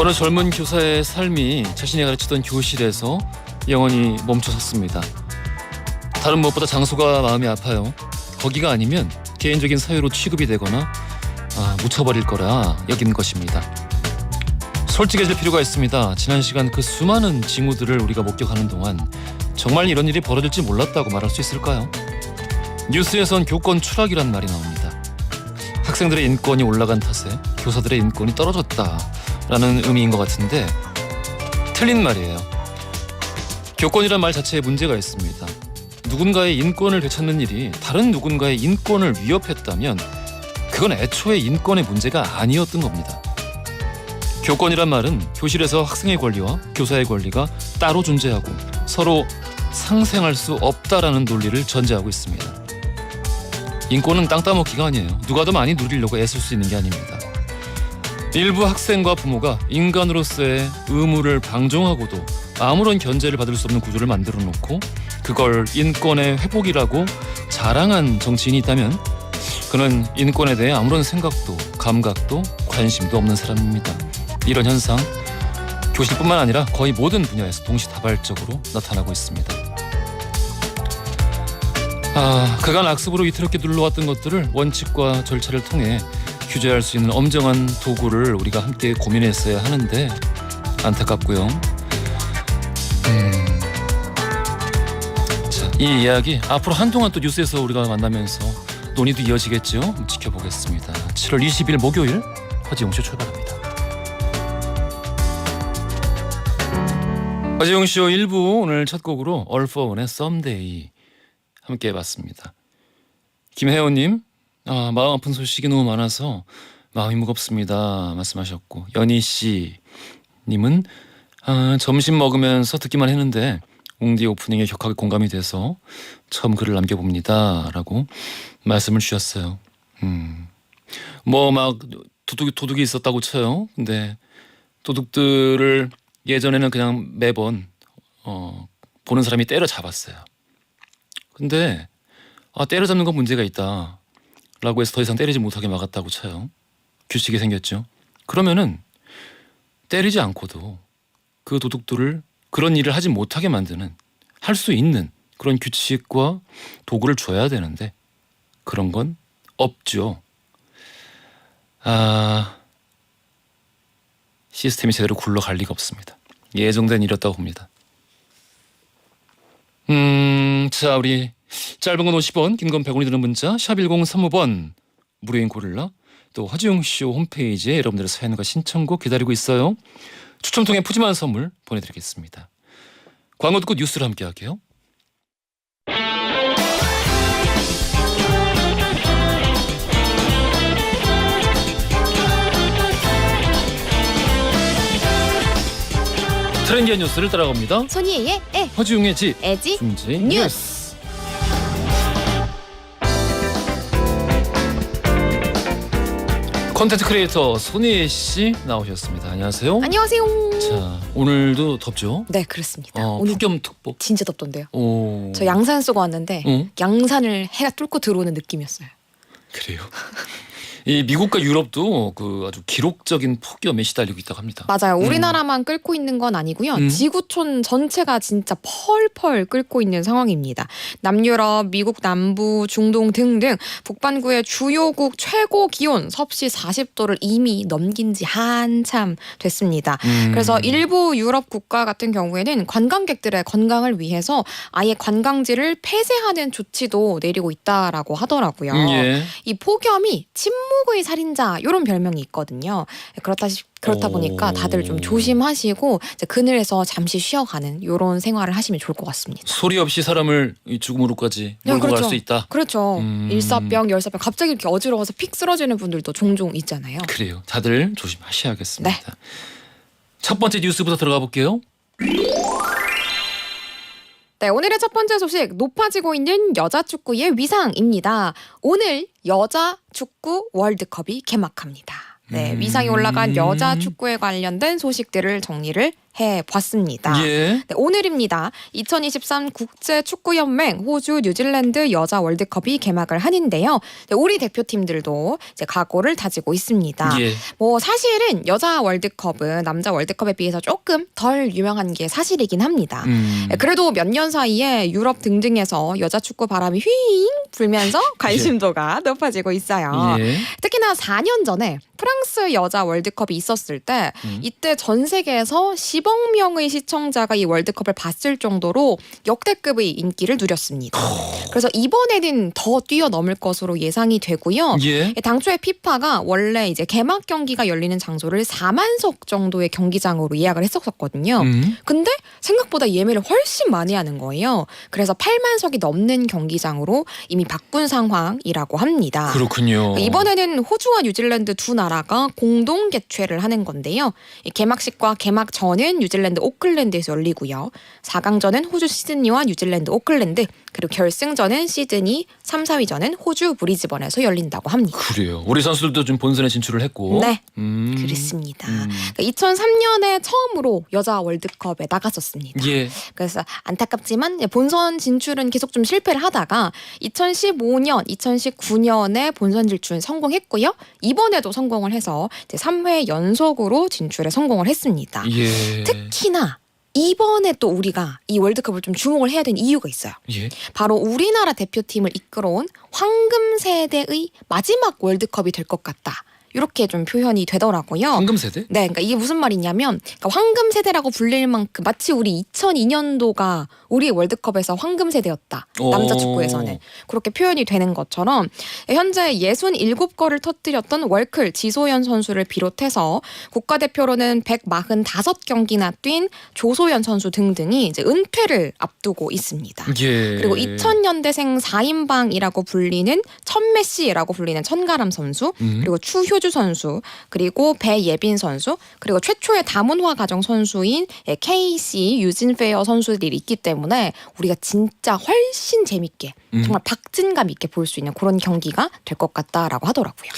어느 젊은 교사의 삶이 자신이 가르치던 교실에서 영원히 멈춰섰습니다. 다른 무엇보다 장소가 마음이 아파요. 거기가 아니면 개인적인 사유로 취급이 되거나 묻혀버릴 거라 여긴 것입니다. 솔직해질 필요가 있습니다. 지난 시간 그 수많은 징후들을 우리가 목격하는 동안 정말 이런 일이 벌어질지 몰랐다고 말할 수 있을까요? 뉴스에선 교권 추락이란 말이 나옵니다. 학생들의 인권이 올라간 탓에 교사들의 인권이 떨어졌다라는 의미인 것 같은데 틀린 말이에요. 교권이란 말 자체에 문제가 있습니다. 누군가의 인권을 되찾는 일이 다른 누군가의 인권을 위협했다면 그건 애초에 인권의 문제가 아니었던 겁니다. 교권이란 말은 교실에서 학생의 권리와 교사의 권리가 따로 존재하고 서로 상생할 수 없다라는 논리를 전제하고 있습니다. 인권은 땅 따먹기가 아니에요. 누가 더 많이 누리려고 애쓸 수 있는 게 아닙니다. 일부 학생과 부모가 인간으로서의 의무를 방종하고도 아무런 견제를 받을 수 없는 구조를 만들어 놓고 그걸 인권의 회복이라고 자랑한 정치인이 있다면 그는 인권에 대해 아무런 생각도 감각도 관심도 없는 사람입니다. 이런 현상 교실뿐만 아니라 거의 모든 분야에서 동시다발적으로 나타나고 있습니다. 그간 악습으로 위태롭게 눌러왔던 것들을 원칙과 절차를 통해 규제할 수 있는 엄정한 도구를 우리가 함께 고민했어야 하는데 안타깝고요. 자, 이 이야기 앞으로 한동안 또 뉴스에서 우리가 만나면서 논의도 이어지겠죠. 지켜보겠습니다. 7월 20일 목요일 허지웅쇼 출발합니다. 허지웅쇼 1부 오늘 첫 곡으로 All for One의 Someday 함께 해봤습니다. 김혜원님, 마음 아픈 소식이 너무 많아서 마음이 무겁습니다 말씀하셨고, 연희씨님은 점심 먹으면서 듣기만 했는데 웅디 오프닝에 격하게 공감이 돼서 처음 글을 남겨봅니다 라고 말씀을 주셨어요. 뭐 막 도둑이 있었다고 쳐요. 근데 도둑들을 예전에는 그냥 매번 보는 사람이 때려잡았어요. 근데 때려잡는 건 문제가 있다 라고 해서 더 이상 때리지 못하게 막았다고 쳐요. 규칙이 생겼죠. 그러면은 때리지 않고도 그 도둑들을 그런 일을 하지 못하게 만드는, 할 수 있는 그런 규칙과 도구를 줘야 되는데 그런 건 없죠. 시스템이 제대로 굴러갈 리가 없습니다. 예정된 일이었다고 봅니다. 자, 우리 짧은 건 50원, 긴 건 100원이 드는 문자 샵 1035번 무료인 고릴라, 또 허지웅쇼 홈페이지에 여러분들의 사연과 신청곡 기다리고 있어요. 추첨 통해 푸짐한 선물 보내드리겠습니다. 광고 듣고 뉴스를 함께 할게요. 트렌디한 뉴스를 따라갑니다. 손이의 애, 허지웅의 집, 애지 중지 뉴스. 콘텐츠 크리에이터 손희애 씨 나오셨습니다. 안녕하세요. 안녕하세요. 자, 오늘도 덥죠? 네, 그렇습니다. 오늘 폭염특보. 진짜 덥던데요. 오. 저 양산 쓰고 왔는데 양산을 해가 뚫고 들어오는 느낌이었어요. 그래요. 이 미국과 유럽도 그 아주 기록적인 폭염에 시달리고 있다고 합니다. 맞아요. 우리나라만 끓고 있는 건 아니고요. 지구촌 전체가 진짜 펄펄 끓고 있는 상황입니다. 남유럽, 미국 남부, 중동 등등 북반구의 주요국 최고 기온 섭씨 40도를 이미 넘긴 지 한참 됐습니다. 그래서 일부 유럽 국가 같은 경우에는 관광객들의 건강을 위해서 아예 관광지를 폐쇄하는 조치도 내리고 있다라고 하더라고요. 예. 이 폭염이 침묵의 살인자 이런 별명이 있거든요. 그렇다 보니까 다들 좀 조심하시고 이제 그늘에서 잠시 쉬어가는 이런 생활을 하시면 좋을 것 같습니다. 소리 없이 사람을 이 죽음으로까지 몰고 갈 수 있다. 그렇죠. 일사병, 열사병 갑자기 이렇게 어지러워서 픽 쓰러지는 분들도 종종 있잖아요. 그래요. 다들 조심하셔야겠습니다. 네. 첫 번째 뉴스부터 들어가 볼게요. 네, 오늘의 첫 번째 소식, 높아지고 있는 여자 축구의 위상입니다. 오늘 여자 축구 월드컵이 개막합니다. 네, 위상이 올라간 여자 축구에 관련된 소식들을 정리를 봤습니다. 예. 네, 오늘입니다. 2023 국제축구연맹 호주 뉴질랜드 여자 월드컵이 개막을 하는데요. 네, 우리 대표팀들도 이제 각오를 다지고 있습니다. 예. 뭐 사실은 여자 월드컵은 남자 월드컵에 비해서 조금 덜 유명한 게 사실이긴 합니다. 네, 그래도 몇 년 사이에 유럽 등등에서 여자 축구 바람이 휘잉 불면서 관심도가 높아지고 있어요. 예. 특히나 4년 전에 프랑스 여자 월드컵이 있었을 때 이때 전 세계에서 10억 명의 시청자가 이 월드컵을 봤을 정도로 역대급의 인기를 누렸습니다. 그래서 이번에는 더 뛰어넘을 것으로 예상이 되고요. 예. 당초에 피파가 원래 이제 개막 경기가 열리는 장소를 4만석 정도의 경기장으로 예약을 했었거든요. 근데 생각보다 예매를 훨씬 많이 하는 거예요. 그래서 8만석이 넘는 경기장으로 이미 바꾼 상황이라고 합니다. 그렇군요. 이번에는 호주와 뉴질랜드 두 나라가 공동 개최를 하는 건데요. 이 개막식과 개막전은 뉴질랜드 오클랜드에서 열리고요. 4강전은 호주 시드니와 뉴질랜드 오클랜드, 그리고 결승전은 시드니, 3, 4위전은 호주 브리즈번에서 열린다고 합니다. 그래요. 우리 선수들도 좀 본선에 진출을 했고. 네, 그렇습니다. 2003년에 처음으로 여자 월드컵에 나갔었습니다. 예. 그래서 안타깝지만 본선 진출은 계속 좀 실패를 하다가 2015년, 2019년에 본선 진출 성공했고요. 이번에도 성공을 해서 이제 3회 연속으로 진출에 성공을 했습니다. 예. 특히나 이번에 또 우리가 이 월드컵을 좀 주목을 해야 되는 이유가 있어요. 예. 바로 우리나라 대표팀을 이끌어온 황금 세대의 마지막 월드컵이 될 것 같다. 이렇게 좀 표현이 되더라고요. 황금 세대? 네, 그러니까 이게 무슨 말이냐면 그러니까 황금 세대라고 불릴 만큼 마치 우리 2002년도가 우리의 월드컵에서 황금 세대였다. 남자 축구에서는 그렇게 표현이 되는 것처럼 현재 67골을 터뜨렸던 월클 지소연 선수를 비롯해서 국가대표로는 145경기나 뛴 조소연 선수 등등이 이제 은퇴를 앞두고 있습니다. 예. 그리고 2000년대생 4인방이라고 불리는 천메시라고 불리는 천가람 선수, 그리고 추효주 선수, 그리고 배예빈 선수, 그리고 최초의 다문화 가정 선수인 KC 유진페어 선수들이 있기 때문에 우리가 진짜 훨씬 재밌게 정말 박진감 있게 볼 수 있는 그런 경기가 될 것 같다라고 하더라고요.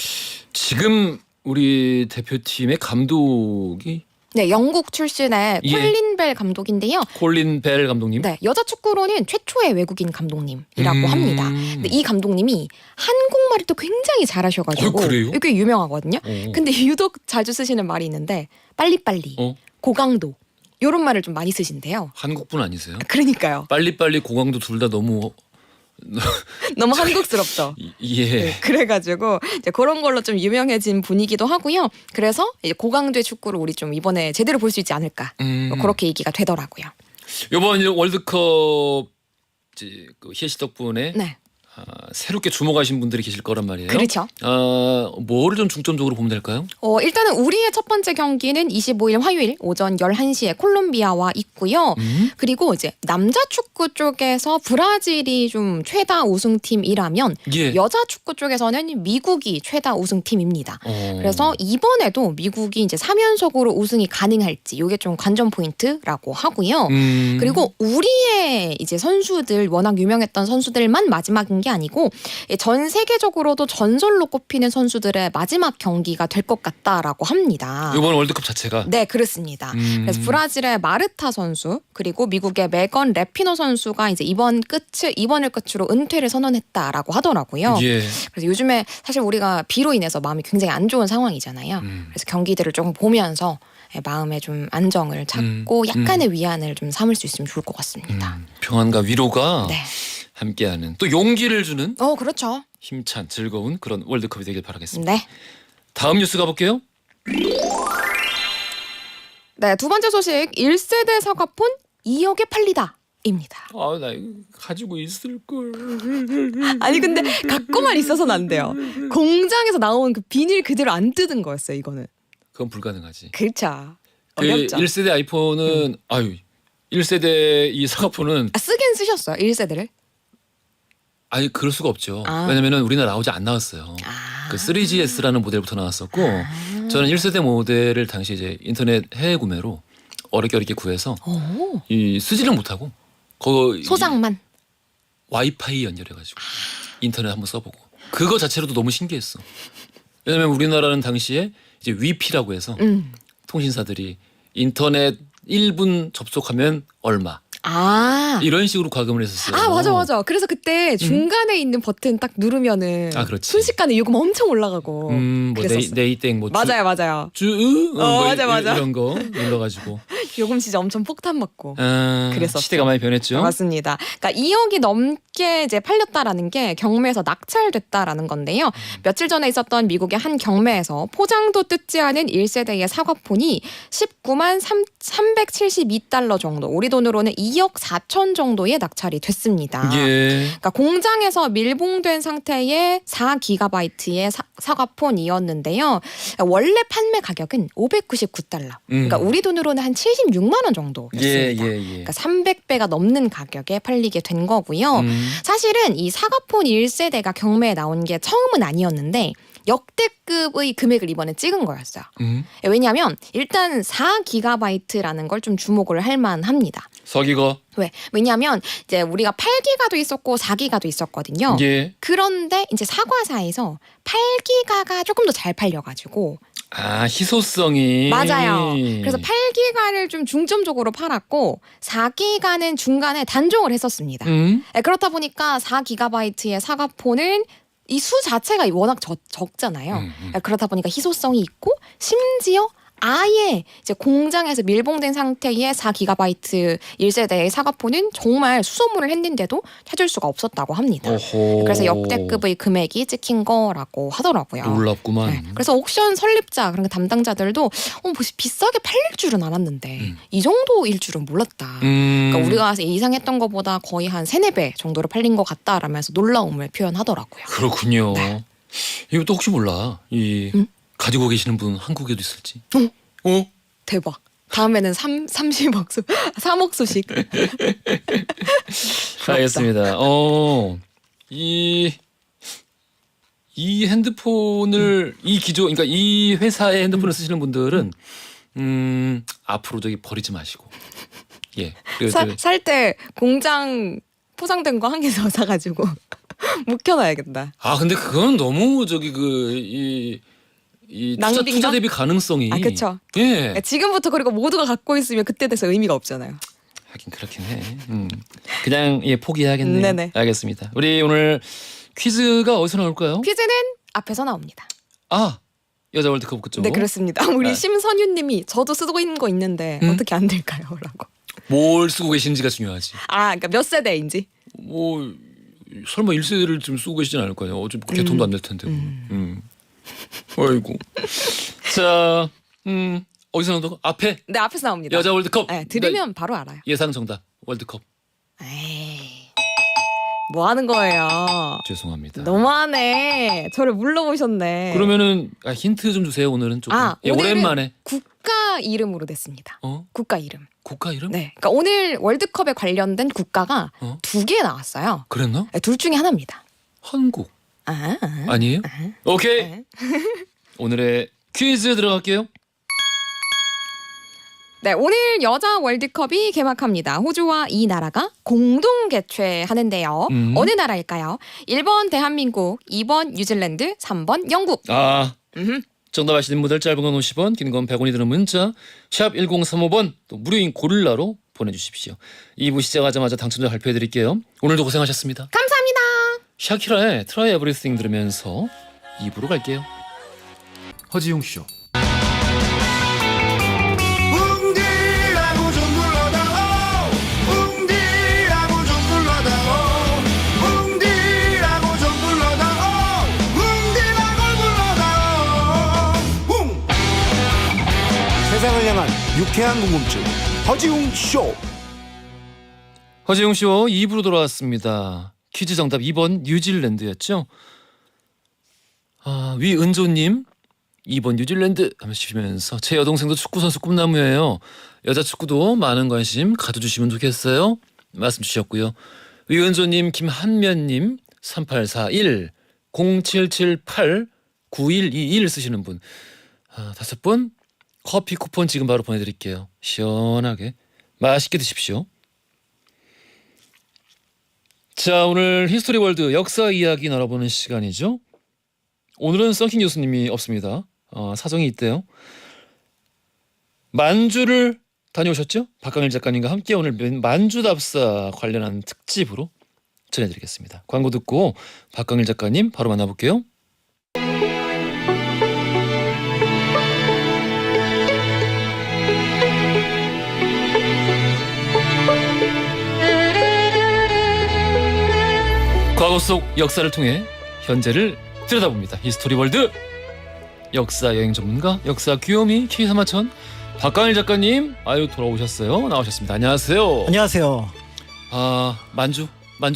지금 우리 대표팀의 감독이 네, 영국 출신의 예. 콜린 벨 감독인데요. 콜린 벨 감독님. 네, 여자 축구로는 최초의 외국인 감독님이라고 합니다. 근데 이 감독님이 한국말을 또 굉장히 잘하셔가지고 그래요? 꽤 유명하거든요. 오. 근데 유독 자주 쓰시는 말이 있는데 빨리빨리, 고강도 이런 말을 좀 많이 쓰신대요. 한국분 아니세요? 그러니까요. 빨리빨리 고강도 둘 다 너무 너무 한국스럽죠. 예. 네, 그래가지고 이제 그런 걸로 좀 유명해진 분이기도 하고요. 그래서 이제 고강도의 축구를 우리 좀 이번에 제대로 볼 수 있지 않을까. 뭐 그렇게 얘기가 되더라고요. 이번 월드컵 이제 그 희애 씨 덕분에 네, 새롭게 주목하신 분들이 계실 거란 말이에요. 그렇죠. 뭐를 좀 중점적으로 보면 될까요? 일단은 우리의 첫 번째 경기는 25일 화요일 오전 11시에 콜롬비아와 있고요. 그리고 이제 남자 축구 쪽에서 브라질이 좀 최다 우승팀이라면 예. 여자 축구 쪽에서는 미국이 최다 우승팀입니다. 그래서 이번에도 미국이 이제 3연속으로 우승이 가능할지 이게 좀 관전 포인트라고 하고요. 그리고 우리의 이제 선수들 워낙 유명했던 선수들만 마지막인 게 아니고 전 세계적으로도 전설로 꼽히는 선수들의 마지막 경기가 될 것 같다라고 합니다. 이번 월드컵 자체가 네, 그렇습니다. 그래서 브라질의 마르타 선수 그리고 미국의 메건 래피노 선수가 이제 이번을 끝으로 은퇴를 선언했다라고 하더라고요. 예. 그래서 요즘에 사실 우리가 비로 인해서 마음이 굉장히 안 좋은 상황이잖아요. 그래서 경기들을 조금 보면서 마음에 좀 안정을 찾고 약간의 위안을 좀 삼을 수 있으면 좋을 것 같습니다. 평안과 위로가 네. 함께하는 또 용기를 주는 그렇죠. 힘찬 즐거운 그런 월드컵이 되길 바라겠습니다. 네. 다음 뉴스 가볼게요. 네, 두 번째 소식 1세대 사과폰 2억에 팔리다. 입니다. 나 이거 가지고 있을 걸. 아니 근데 갖고만 있어서는 안 돼요. 공장에서 나온 그 비닐 그대로 안 뜯은 거였어요. 이거는. 그건 불가능하지. 그렇죠. 그 어렵죠. 1세대 아이폰은 1세대 이 사과폰은 쓰긴 쓰셨어요. 1세대를? 그럴 수가 없죠. 왜냐면은 우리나라 아직 안 나왔어요. 그 3GS라는 모델부터 나왔었고 저는 1세대 모델을 당시 이제 인터넷 해외 구매로 어렵게 구해서 쓰지는 못하고 소장만 와이파이 연결해가지고 인터넷 한번 써보고 그거 자체로도 너무 신기했어. 왜냐면 우리나라는 당시에 이제 위피라고 해서 통신사들이 인터넷 1분 접속하면 얼마. 아. 이런 식으로 과금을 했었어요. 아, 맞아. 그래서 그때 중간에 있는 버튼 딱 누르면은 아, 그렇지. 순식간에 요금 엄청 올라가고. 뭐 그랬었어. 네이땡 뭐 맞아요. 맞아. 이런 거 눌러가지고 요금 진짜 엄청 폭탄 맞고. 그랬었어. 시대가 많이 변했죠. 맞습니다. 그러니까 2억이 넘게 이제 팔렸다라는 게 경매에서 낙찰됐다라는 건데요. 며칠 전에 있었던 미국의 한 경매에서 포장도 뜯지 않은 1세대의 사과폰이 19만 372달러 정도, 우리 돈으로는 2억 4천 정도에 낙찰이 됐습니다. 예. 그러니까 공장에서 밀봉된 상태의 4기가바이트의 사과폰이었는데요. 원래 판매 가격은 599달러. 그러니까 우리 돈으로는 한 76만 원 정도였습니다. 예. 그러니까 300배가 넘는 가격에 팔리게 된 거고요. 사실은 이 사과폰 1세대가 경매에 나온 게 처음은 아니었는데 역대급의 금액을 이번에 찍은 거였어요. 왜냐하면 일단 4기가바이트라는 걸 좀 주목을 할 만합니다. 서기거. 왜냐하면 이제 우리가 8기가도 있었고 4기가도 있었거든요. 예. 그런데 이제 사과사에서 8기가가 조금 더 잘 팔려가지고. 아, 희소성이. 맞아요. 그래서 8기가를 좀 중점적으로 팔았고 4기가는 중간에 단종을 했었습니다. 그렇다 보니까 4기가바이트의 사과폰은 이 수 자체가 워낙 적잖아요. 그렇다 보니까 희소성이 있고 심지어 아예 이제 공장에서 밀봉된 상태의 4기가바이트 1세대의 사과폰은 정말 수소문을 했는데도 찾을 수가 없었다고 합니다. 오호. 그래서 역대급의 금액이 찍힌 거라고 하더라고요. 놀랍구만. 네. 그래서 옥션 설립자 그런 담당자들도 비싸게 팔릴 줄은 알았는데 이 정도일 줄은 몰랐다. 그러니까 우리가 예상했던 것보다 거의 한 3-4배 정도로 팔린 것 같다라면서 놀라움을 표현하더라고요. 그렇군요. 네. 이것도 혹시 몰라. 가지고 계시는 분 한국에도 있을지. 대박. 다음에는 30억 수, 3억 수씩. 알겠습니다. 이 핸드폰을 이 기조, 그러니까 이 회사의 핸드폰을 쓰시는 분들은 앞으로 저기 버리지 마시고. 예. 살 때 공장 포장된 거 한 개 더 사가지고 묵혀놔야겠다. 아, 근데 그건 너무 저기 투자 대비 가능성이. 아, 그렇죠. 예. 지금부터 그리고 모두가 갖고 있으면 그때 돼서 의미가 없잖아요. 하긴 그렇긴 해. 그냥 포기해야겠네요. 네네. 알겠습니다. 우리 오늘 퀴즈가 어디서 나올까요? 퀴즈는 앞에서 나옵니다. 아, 여자 월드컵 그쪽. 네, 그렇습니다. 우리 네. 심선유님이 저도 쓰고 있는 거 있는데 어떻게 안 될까요?라고. 뭘 쓰고 계신지가 중요하지. 아, 그러니까 몇 세대인지. 뭐 설마 1세대를 좀 쓰고 계시진 않을 거예요. 어차피 개통도 안 될 텐데. 아이고. 자, 어디서 나온다고? 앞에 네, 앞에서 나옵니다. 여자 월드컵. 네, 들으면 바로 알아요. 예상 정답 월드컵. 에이, 뭐 하는 거예요? 죄송합니다. 너무하네. 저를 물러보셨네. 그러면은 힌트 좀 주세요. 오늘은 조금. 오늘은 오랜만에. 국가 이름으로 됐습니다. 국가 이름. 국가 이름? 네, 그러니까 오늘 월드컵에 관련된 국가가 2개 나왔어요. 그랬나? 네, 둘 중에 하나입니다. 한국. 아니에요? 오케이. 오늘의 퀴즈 들어갈게요. 네, 오늘 여자 월드컵이 개막합니다. 호주와 이 나라가 공동 개최하는데요. 어느 나라일까요? 1번 대한민국, 2번 뉴질랜드, 3번 영국. 정답 아시는 분들 짧은 건 50원, 긴 건 100원이 드는 문자 샵 1035번 또 무료인 고릴라로 보내주십시오. 2부 시작하자마자 당첨자 발표해드릴게요. 오늘도 고생하셨습니다. 감사합니다. 샤키라의 Try Everything 들으면서 2부로 갈게요. 허지용 쇼. 세상을 향한 유쾌한 궁금증 허지웅 쇼. 허지용 쇼 2부로 돌아왔습니다. 퀴즈 정답 2번 뉴질랜드였죠. 위은조님 2번 뉴질랜드 하시면서 제 여동생도 축구선수 꿈나무예요. 여자 축구도 많은 관심 가져주시면 좋겠어요. 말씀 주셨고요. 위은조님, 김한면님 3841 0778 9121 쓰시는 분 5분 커피 쿠폰 지금 바로 보내드릴게요. 시원하게 맛있게 드십시오. 자, 오늘 히스토리 월드 역사 이야기 나눠보는 시간이죠. 오늘은 썬킹 교수님이 없습니다. 사정이 있대요. 만주를 다녀오셨죠? 박강일 작가님과 함께 오늘 만주답사 관련한 특집으로 전해드리겠습니다. 광고 듣고 박강일 작가님 바로 만나볼게요. 과거 속 역사를 통해 현재를 들여다봅니다. 히스토리월드 역사 여행 전문가 역사 귀요미 K3하천 박강일 작가님 돌아오셨어요. 나오셨습니다. 안녕하세요. 안녕하세요. 만주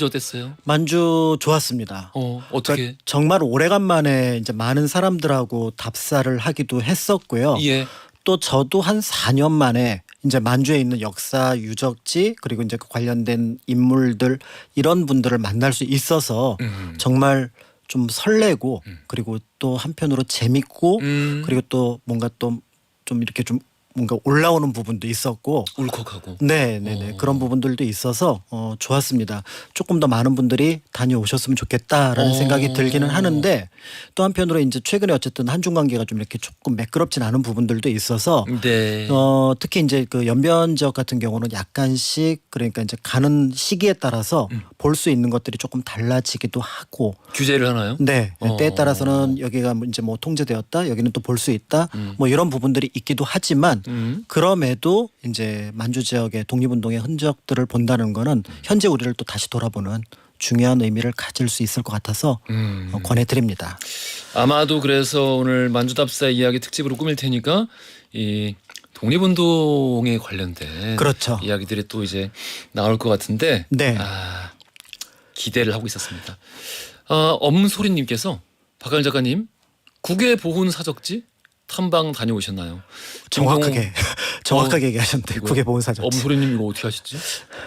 어땠어요? 만주 좋았습니다. 어떻게? 그러니까 정말 오래간만에 이제 많은 사람들하고 답사를 하기도 했었고요. 예. 또 저도 한 4년 만에 이제 만주에 있는 역사 유적지 그리고 이제 그 관련된 인물들 이런 분들을 만날 수 있어서 정말 좀 설레고 그리고 또 한편으로 재밌고 그리고 또 뭔가 또 좀 이렇게 좀 뭔가 올라오는 부분도 있었고 울컥하고. 네네네 그런 부분들도 있어서 좋았습니다. 조금 더 많은 분들이 다녀오셨으면 좋겠다라는 생각이 들기는 하는데 또 한편으로 이제 최근에 어쨌든 한중 관계가 좀 이렇게 조금 매끄럽진 않은 부분들도 있어서 네. 특히 이제 그 연변 지역 같은 경우는 약간씩 그러니까 이제 가는 시기에 따라서 볼 수 있는 것들이 조금 달라지기도 하고 규제를 하나요? 네 때에 따라서는 여기가 이제 뭐 통제되었다 여기는 또 볼 수 있다 뭐 이런 부분들이 있기도 하지만 그럼에도 이제 만주 지역의 독립운동의 흔적들을 본다는 거는 현재 우리를 또 다시 돌아보는 중요한 의미를 가질 수 있을 것 같아서 권해드립니다. 아마도 그래서 오늘 만주답사 이야기 특집으로 꾸밀 테니까 이 독립운동에 관련된 그렇죠. 이야기들이 또 이제 나올 것 같은데 네. 기대를 하고 있었습니다. 엄소리님께서 박강일 작가님 국외 보훈 사적지 탐방 다녀오셨나요? 정확하게 얘기하셨는데 이거 국외 보훈 사적지. 엄소리님 이거 어떻게 하시지?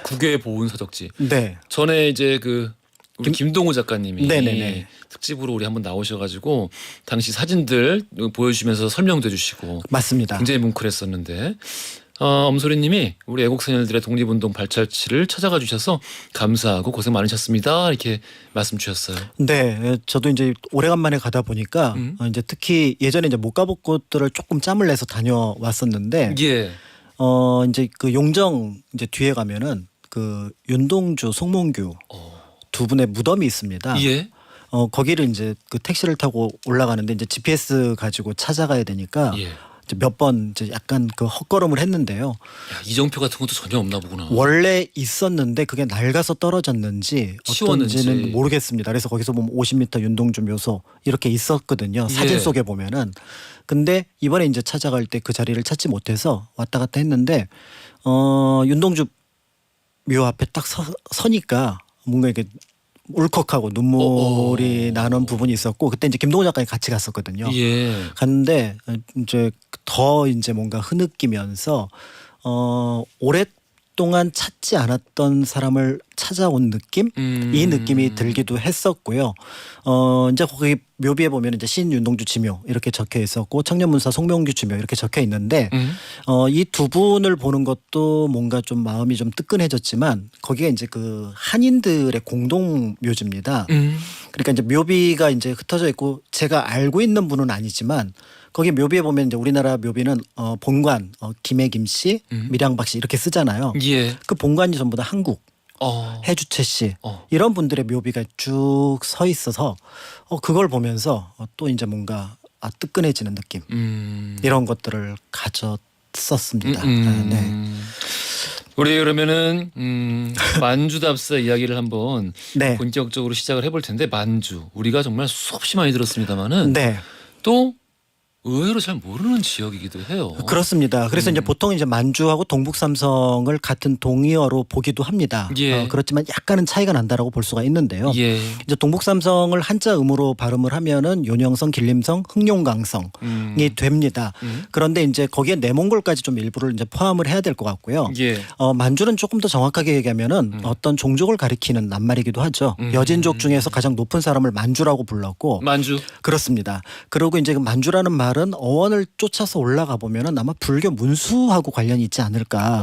국외 보훈 사적지. 네. 전에 이제 우리 김동우 작가님이 네네네. 특집으로 우리 한번 나오셔가지고 당시 사진들 보여주시면서 설명도 해주시고 맞습니다. 굉장히 뭉클했었는데 엄소리님이 우리 애국소년들의 독립운동 발자취를 찾아가 주셔서 감사하고 고생 많으셨습니다 이렇게 말씀 주셨어요. 네, 저도 이제 오래간만에 가다 보니까 이제 특히 예전에 이제 못 가본 곳들을 조금 짬을 내서 다녀왔었는데 예. 이제 그 용정 이제 뒤에 가면은 그 윤동주, 송몽규 두 분의 무덤이 있습니다. 예. 거기를 이제 그 택시를 타고 올라가는데 이제 GPS 가지고 찾아가야 되니까 예. 몇 번 이제 약간 그 헛걸음을 했는데요. 야, 이정표 같은 것도 전혀 없나 보구나. 원래 있었는데 그게 낡아서 떨어졌는지 치웠는지. 어떤지는 모르겠습니다. 그래서 거기서 보면 50m 윤동주 묘소 이렇게 있었거든요. 사진 예. 속에 보면은. 근데 이번에 이제 찾아갈 때 그 자리를 찾지 못해서 왔다 갔다 했는데 윤동주 묘 앞에 딱 서니까 뭔가 이게 울컥하고 눈물이 나는 부분이 있었고 그때 이제 김동호 작가님 같이 갔었거든요. 예. 갔는데 이제 더 이제 뭔가 흐느끼면서 오랫동안 찾지 않았던 사람을 찾아온 느낌 이 느낌이 들기도 했었고요. 이제 거기 묘비에 보면 이제 신윤동주 지묘 이렇게 적혀 있었고 청년문사 송명규 지묘 이렇게 적혀 있는데 이 두 분을 보는 것도 뭔가 좀 마음이 좀 뜨끈해졌지만 거기가 이제 그 한인들의 공동 묘지입니다. 그러니까 이제 묘비가 이제 흩어져 있고 제가 알고 있는 분은 아니지만 거기 묘비에 보면 이제 우리나라 묘비는 본관 김해 김씨, 밀양박 씨 이렇게 쓰잖아요. 예. 그 본관이 전부 다 한국. 해주채 씨 이런 분들의 묘비가 쭉 서 있어서 그걸 보면서 또 이제 뭔가 뜨끈해지는 느낌 이런 것들을 가졌었습니다. 네. 우리 그러면은 만주답사 이야기를 한번 네. 본격적으로 시작을 해볼 텐데 만주 우리가 정말 수없이 많이 들었습니다만은 네. 또 의외로 잘 모르는 지역이기도 해요. 그렇습니다. 그래서 이제 보통 이제 만주하고 동북 삼성을 같은 동의어로 보기도 합니다. 예. 그렇지만 약간은 차이가 난다라고 볼 수가 있는데요. 예. 이제 동북 삼성을 한자음으로 발음을 하면은 요령성, 길림성, 흥룡강성이 됩니다. 그런데 이제 거기에 내몽골까지 좀 일부를 이제 포함을 해야 될 것 같고요. 예. 만주는 조금 더 정확하게 얘기하면은 어떤 종족을 가리키는 낱말이기도 하죠. 여진족 중에서 가장 높은 사람을 만주라고 불렀고 만주. 그렇습니다. 그리고 이제 그 만주라는 말은 다른 어원을 쫓아서 올라가 보면은 아마 불교 문수하고 관련이 있지 않을까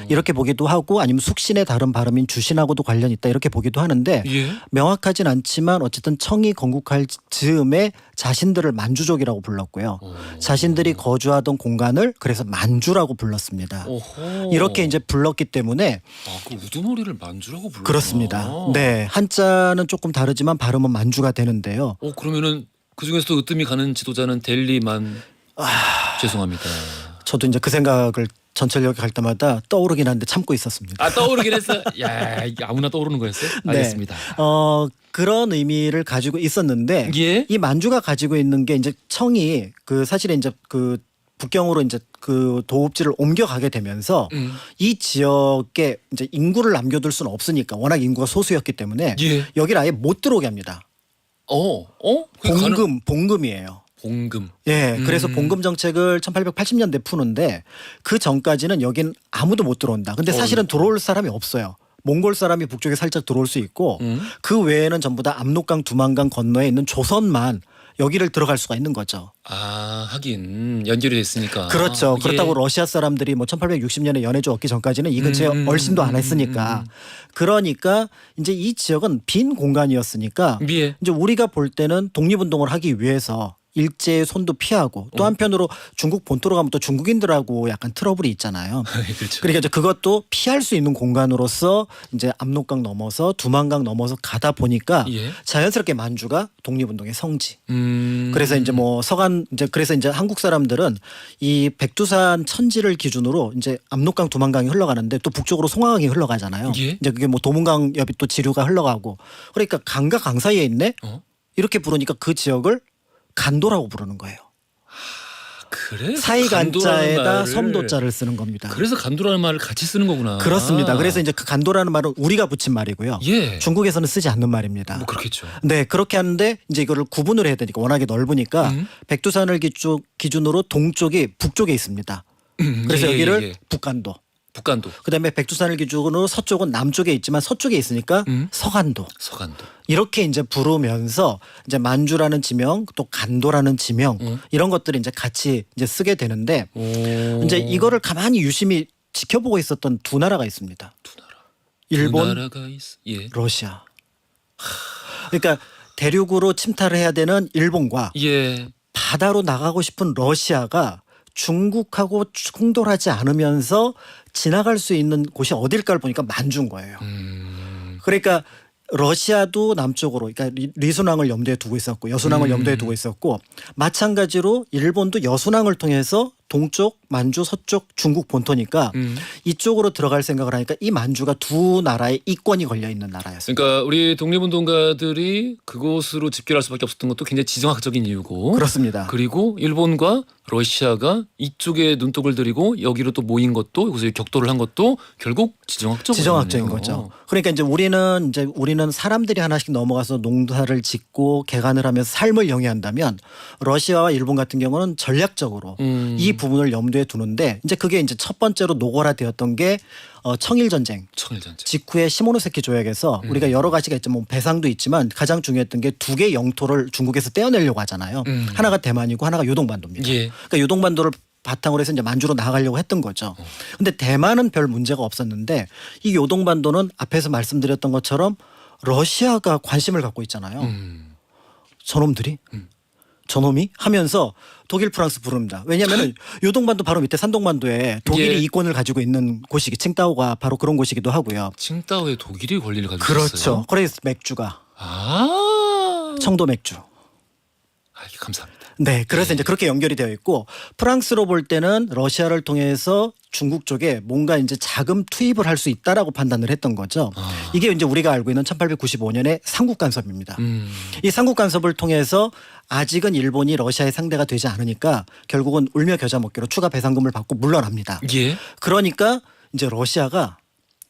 이렇게 보기도 하고 아니면 숙신의 다른 발음인 주신하고도 관련이 있다 이렇게 보기도 하는데 예. 명확하진 않지만 어쨌든 청이 건국할 즈음에 자신들을 만주족이라고 불렀고요. 자신들이 거주하던 공간을 그래서 만주라고 불렀습니다. 오호. 이렇게 이제 불렀기 때문에 그 우두머리를 만주라고 불렀구나. 그렇습니다. 네, 한자는 조금 다르지만 발음은 만주가 되는데요. 그러면은 그 중에서도 으뜸이 가는 지도자는 델리만. 죄송합니다. 저도 이제 그 생각을 전철역에 갈 때마다 떠오르긴 하는데 참고 있었습니다. 떠오르긴 했어. 야, 이게 아무나 떠오르는 거였어요? 네. 알겠습니다. 그런 의미를 가지고 있었는데 예? 이 만주가 가지고 있는 게 이제 청이 사실은 이제 북경으로 이제 도읍지를 옮겨가게 되면서 이 지역에 이제 인구를 남겨둘 수는 없으니까 워낙 인구가 소수였기 때문에 예. 여기를 아예 못 들어오게 합니다. 봉금이에요. 봉금. 예, 그래서 봉금 정책을 1880년대 푸는데 그 전까지는 여긴 아무도 못 들어온다. 근데 사실은 들어올 사람이 없어요. 몽골 사람이 북쪽에 살짝 들어올 수 있고 그 외에는 전부 다 압록강, 두만강 건너에 있는 조선만 여기를 들어갈 수가 있는 거죠. 하긴 연결이 됐으니까. 그렇죠. 예. 그렇다고 러시아 사람들이 1860년에 연해주 얻기 전까지는 이 근처에 얼씬도 안 했으니까. 그러니까 이제 이 지역은 빈 공간이었으니까 예. 이제 우리가 볼 때는 독립운동을 하기 위해서 일제의 손도 피하고 또 한편으로 중국 본토로 가면 또 중국인들하고 약간 트러블이 있잖아요. 그렇죠. 그러니까 이제 그것도 피할 수 있는 공간으로서 이제 압록강 넘어서 두만강 넘어서 가다 보니까 예. 자연스럽게 만주가 독립운동의 성지. 음. 그래서 이제 그래서 이제 한국 사람들은 이 백두산 천지를 기준으로 이제 압록강 두만강이 흘러가는데 또 북쪽으로 송화강이 흘러가잖아요. 예. 이제 그게 도문강 옆이 또 지류가 흘러가고 그러니까 강과 강 사이에 있네. 이렇게 부르니까 그 지역을 간도라고 부르는 거예요. 그래서 사이간자에다 섬도자를 쓰는 겁니다. 그래서 간도라는 말을 같이 쓰는 거구나. 그렇습니다. 그래서 이제 그 간도라는 말은 우리가 붙인 말이고요. 예. 중국에서는 쓰지 않는 말입니다. 그렇겠죠. 네, 그렇게 하는데 이제 이거를 구분을 해야 되니까 워낙에 넓으니까 백두산을 기준으로 동쪽이 북쪽에 있습니다. 그래서 여기를 북간도. 북간도. 그다음에 백두산을 기준으로 서쪽은 남쪽에 있지만 서쪽에 있으니까 서간도. 이렇게 이제 부르면서 이제 만주라는 지명 또 간도라는 지명 이런 것들을 이제 같이 이제 쓰게 되는데 이제 이거를 가만히 유심히 지켜보고 있었던 두 나라가 있습니다. 일본, 두 나라가 예. 러시아. 그러니까 대륙으로 침탈을 해야 되는 일본과 예. 바다로 나가고 싶은 러시아가 중국하고 충돌하지 않으면서 지나갈 수 있는 곳이 어딜까를 보니까 만주인 거예요. 그러니까 러시아도 남쪽으로 그러니까 리순왕을 염두에 두고 있었고 여순왕을 염두에 두고 있었고 마찬가지로 일본도 여순왕을 통해서 동쪽 만주 서쪽 중국 본토니까 이쪽으로 들어갈 생각을 하니까 이 만주가 두 나라의 이권이 걸려 있는 나라였어요. 그러니까 우리 독립운동가들이 그곳으로 집결할 수밖에 없었던 것도 굉장히 지정학적인 이유고 그렇습니다. 그리고 일본과 러시아가 이쪽에 눈독을 들이고 여기로 또 모인 것도 여기서 격돌을 한 것도 결국 지정학적인 거죠. 그러니까 이제 우리는 사람들이 하나씩 넘어가서 농사를 짓고 개간을 하면서 삶을 영위한다면 러시아와 일본 같은 경우는 전략적으로 이 부분을 염두에 두는데 이제 그게 이제 첫 번째로 노골화되었던 게 청일전쟁 직후에 시모노세키 조약에서 우리가 여러 가지가 있지만 배상도 있지만 가장 중요했던 게 두 개의 영토를 중국에서 떼어내려고 하잖아요. 하나가 대만이고 하나가 요동반도입니다. 예. 그러니까 요동반도를 바탕으로 해서 이제 만주로 나가려고 했던 거죠. 근데 대만은 별 문제가 없었는데 이 요동반도는 앞에서 말씀드렸던 것처럼 러시아가 관심을 갖고 있잖아요. 저놈이 하면서 독일 프랑스 부릅니다. 왜냐하면 요동반도 바로 밑에 산동반도에 독일이 예. 이권을 가지고 있는 곳이기 칭다오가 바로 그런 곳이기도 하고요. 칭다오에 독일이 권리를 가지고 그렇죠. 있어요. 그래서 맥주가 청도 맥주. 감사합니다. 네, 그래서 이제 그렇게 연결이 되어 있고 프랑스로 볼 때는 러시아를 통해서 중국 쪽에 뭔가 이제 자금 투입을 할 수 있다라고 판단을 했던 거죠. 이게 이제 우리가 알고 있는 1895년의 삼국 간섭입니다. 이 삼국 간섭을 통해서 아직은 일본이 러시아의 상대가 되지 않으니까 결국은 울며 겨자 먹기로 추가 배상금을 받고 물러납니다. 예. 그러니까 이제 러시아가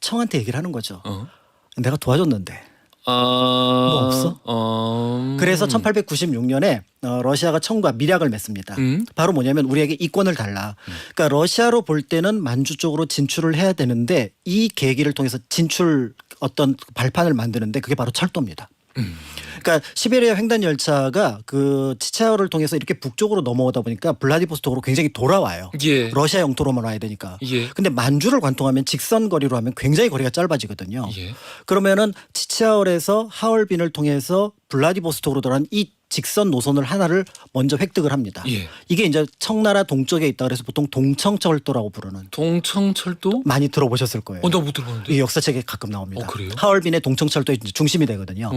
청한테 얘기를 하는 거죠. 내가 도와줬는데. 뭐 없어? 그래서 1896년에 러시아가 청과 밀약을 맺습니다. 바로 뭐냐면 우리에게 이권을 달라. 그러니까 러시아로 볼 때는 만주 쪽으로 진출을 해야 되는데 이 계기를 통해서 진출 어떤 발판을 만드는데 그게 바로 철도입니다. 그러니까 시베리아 횡단 열차가 그 치차오를 통해서 이렇게 북쪽으로 넘어오다 보니까 블라디보스톡으로 굉장히 돌아와요. 예. 러시아 영토로만 와야 되니까. 예. 근데 만주를 관통하면 직선 거리로 하면 굉장히 거리가 짧아지거든요. 예. 그러면은 치차올에서 하얼빈을 통해서 블라디보스톡으로 돌아간 이 직선 노선을 하나를 먼저 획득을 합니다. 예. 이게 이제 청나라 동쪽에 있다 그래서 보통 동청철도라고 부르는 동청철도? 많이 들어보셨을 거예요. 나 못 들어봤는데. 이 역사책에 가끔 나옵니다. 그래요? 하얼빈의 동청철도의 이제 중심이 되거든요.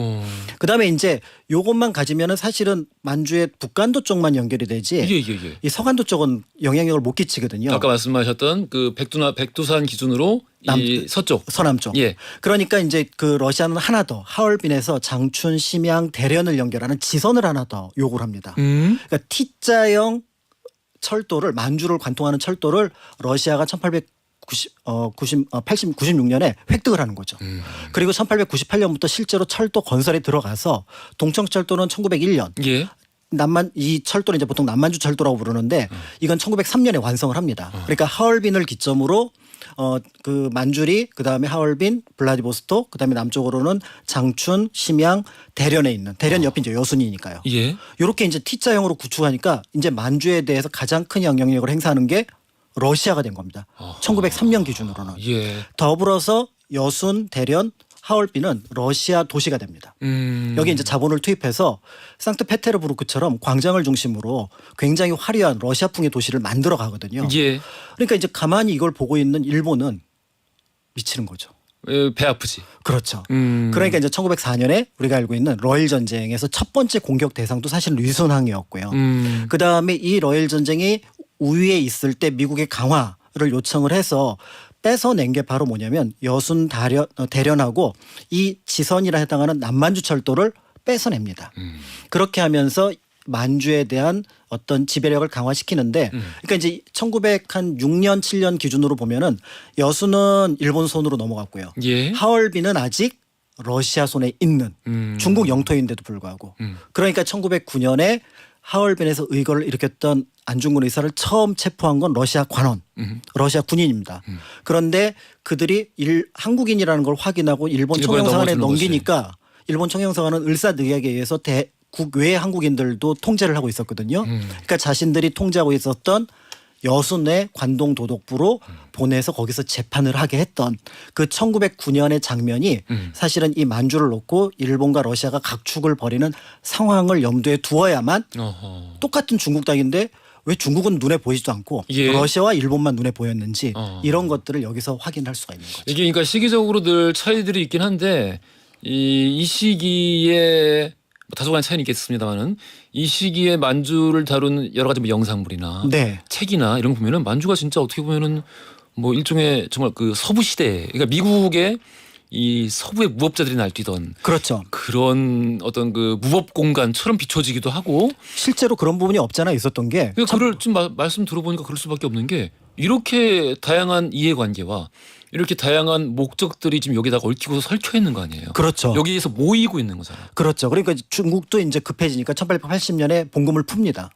그다음에 이제 요것만 가지면은 사실은 만주의 북간도 쪽만 연결이 되지 예. 이 서간도 쪽은 영향력을 못 끼치거든요. 아까 말씀하셨던 그 백두산 기준으로 이 서쪽. 서남쪽. 예. 그러니까 이제 그 러시아는 하나 더 하얼빈에서 장춘, 심양, 대련을 연결하는 지선을 하나 더 요구를 합니다. 그러니까 T자형 철도를 만주를 관통하는 철도를 러시아가 1896년에 획득을 하는 거죠. 그리고 1898년부터 실제로 철도 건설에 들어가서 동청철도는 1901년 예. 이 철도는 이제 보통 남만주 철도라고 부르는데 이건 1903년에 완성을 합니다. 그러니까 하얼빈을 기점으로 그 만주리 그다음에 하얼빈, 블라디보스톡 그다음에 남쪽으로는 장춘, 심양, 대련에 있는 대련 옆이 이제 여순이니까요. 예. 이렇게 이제 T자형으로 구축하니까 이제 만주에 대해서 가장 큰 영향력을 행사하는 게 러시아가 된 겁니다. 1903년 기준으로는. 예. 더불어서 여순, 대련, 하얼빈은 러시아 도시가 됩니다. 여기 이제 자본을 투입해서 상트페테르부르크처럼 광장을 중심으로 굉장히 화려한 러시아풍의 도시를 만들어 가거든요. 예. 그러니까 이제 가만히 이걸 보고 있는 일본은 미치는 거죠. 배 아프지. 그렇죠. 그러니까 이제 1904년에 우리가 알고 있는 러일 전쟁에서 첫 번째 공격 대상도 사실 리순항이었고요. 그 다음에 이 러일 전쟁이 우위에 있을 때 미국의 강화를 요청을 해서 뺏어낸 게 바로 뭐냐면 여순 대련하고 이 지선이라 해당하는 남만주 철도를 뺏어냅니다. 그렇게 하면서 만주에 대한 어떤 지배력을 강화시키는데 그러니까 이제 1906년 7년 기준으로 보면은 여순은 일본 손으로 넘어갔고요. 예. 하얼빈은 아직 러시아 손에 있는 중국 영토인데도 불구하고 그러니까 1909년에 하얼빈에서 의거를 일으켰던 안중근 의사를 처음 체포한 건 러시아 관원, 러시아 군인입니다. 그런데 그들이 한국인이라는 걸 확인하고 일본 청영사관에 넘기니까 일본 청영사관은 을사늑약에 의해서 국외 한국인들도 통제를 하고 있었거든요. 그러니까 자신들이 통제하고 있었던 여순의 관동 도독부로 보내서 거기서 재판을 하게 했던 그 1909년의 장면이 사실은 이 만주를 놓고 일본과 러시아가 각축을 벌이는 상황을 염두에 두어야만 똑같은 중국 땅인데 왜 중국은 눈에 보이지도 않고 예. 러시아와 일본만 눈에 보였는지 이런 것들을 여기서 확인할 수가 있는 거죠. 이게 그러니까 시기적으로 늘 차이들이 있긴 한데 이 시기에 다소간 차이는 있겠습니다만은 이 시기에 만주를 다룬 여러 가지 뭐 영상물이나 네. 책이나 이런 거 보면은 만주가 진짜 어떻게 보면은 뭐 일종의 정말 그 서부 시대 그러니까 미국의 이 서부의 무법자들이 날뛰던 그렇죠. 그런 어떤 그 무법 공간처럼 비춰지기도 하고 실제로 그런 부분이 없잖아 있었던 게 그러니까 그걸 좀 말씀 들어보니까 그럴 수밖에 없는 게 이렇게 다양한 이해관계와 이렇게 다양한 목적들이 지금 여기다가 얽히고 설켜 있는 거 아니에요. 그렇죠. 여기에서 모이고 있는 거잖아요. 그렇죠. 그러니까 중국도 이제 급해지니까 1880년에 봉금을 풉니다.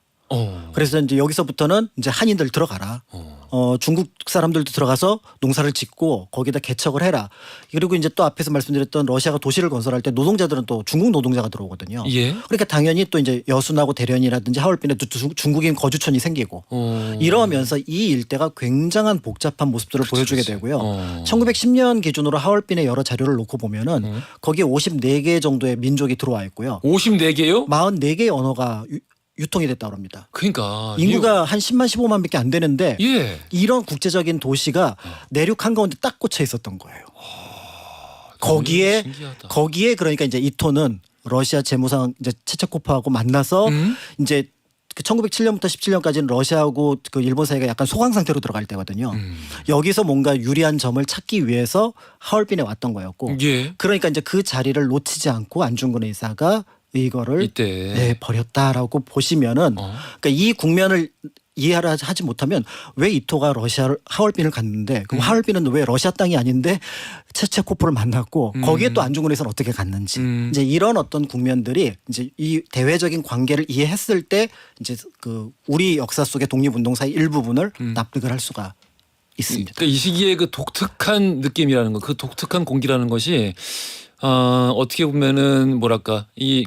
그래서 이제 여기서부터는 이제 한인들 들어가라. 중국 사람들도 들어가서 농사를 짓고 거기다 개척을 해라. 그리고 이제 또 앞에서 말씀드렸던 러시아가 도시를 건설할 때 노동자들은 또 중국 노동자가 들어오거든요. 예. 그러니까 당연히 또 이제 여순하고 대련이라든지 하얼빈에 또 중국인 거주촌이 생기고 이러면서 이 일대가 굉장한 복잡한 모습들을 보여주게 되고요. 1910년 기준으로 하얼빈의 여러 자료를 놓고 보면은 거기에 54개 정도의 민족이 들어와 있고요. 54개요? 44개의 언어가 유통이 됐다고 합니다. 그러니까 인구가 한 10만 15만밖에 안 되는데 예. 이런 국제적인 도시가 내륙 한가운데 딱 꽂혀 있었던 거예요. 거기에 그러니까 이제 이토는 러시아 재무상 이제 체체코프하고 만나서 이제 그 1907년부터 17년까지는 러시아하고 그 일본 사이가 약간 소강 상태로 들어갈 때거든요. 여기서 뭔가 유리한 점을 찾기 위해서 하얼빈에 왔던 거였고 예. 그러니까 이제 그 자리를 놓치지 않고 안중근 의사가 이거를 이때 버렸다라고 보시면은 그러니까 이 국면을 이해를 하지 못하면 왜 이토가 하얼빈을 갔는데 그럼 하얼빈은 왜 러시아 땅이 아닌데 체체코프를 만났고 거기에 또 안중근 의사는 어떻게 갔는지 이제 이런 어떤 국면들이 이제 이 대외적인 관계를 이해했을 때 이제 그 우리 역사 속의 독립운동사의 일부분을 납득을 할 수가 있습니다. 그러니까 이 시기에 그 독특한 느낌이라는 거, 그 독특한 공기라는 것이 어떻게 보면은 뭐랄까 이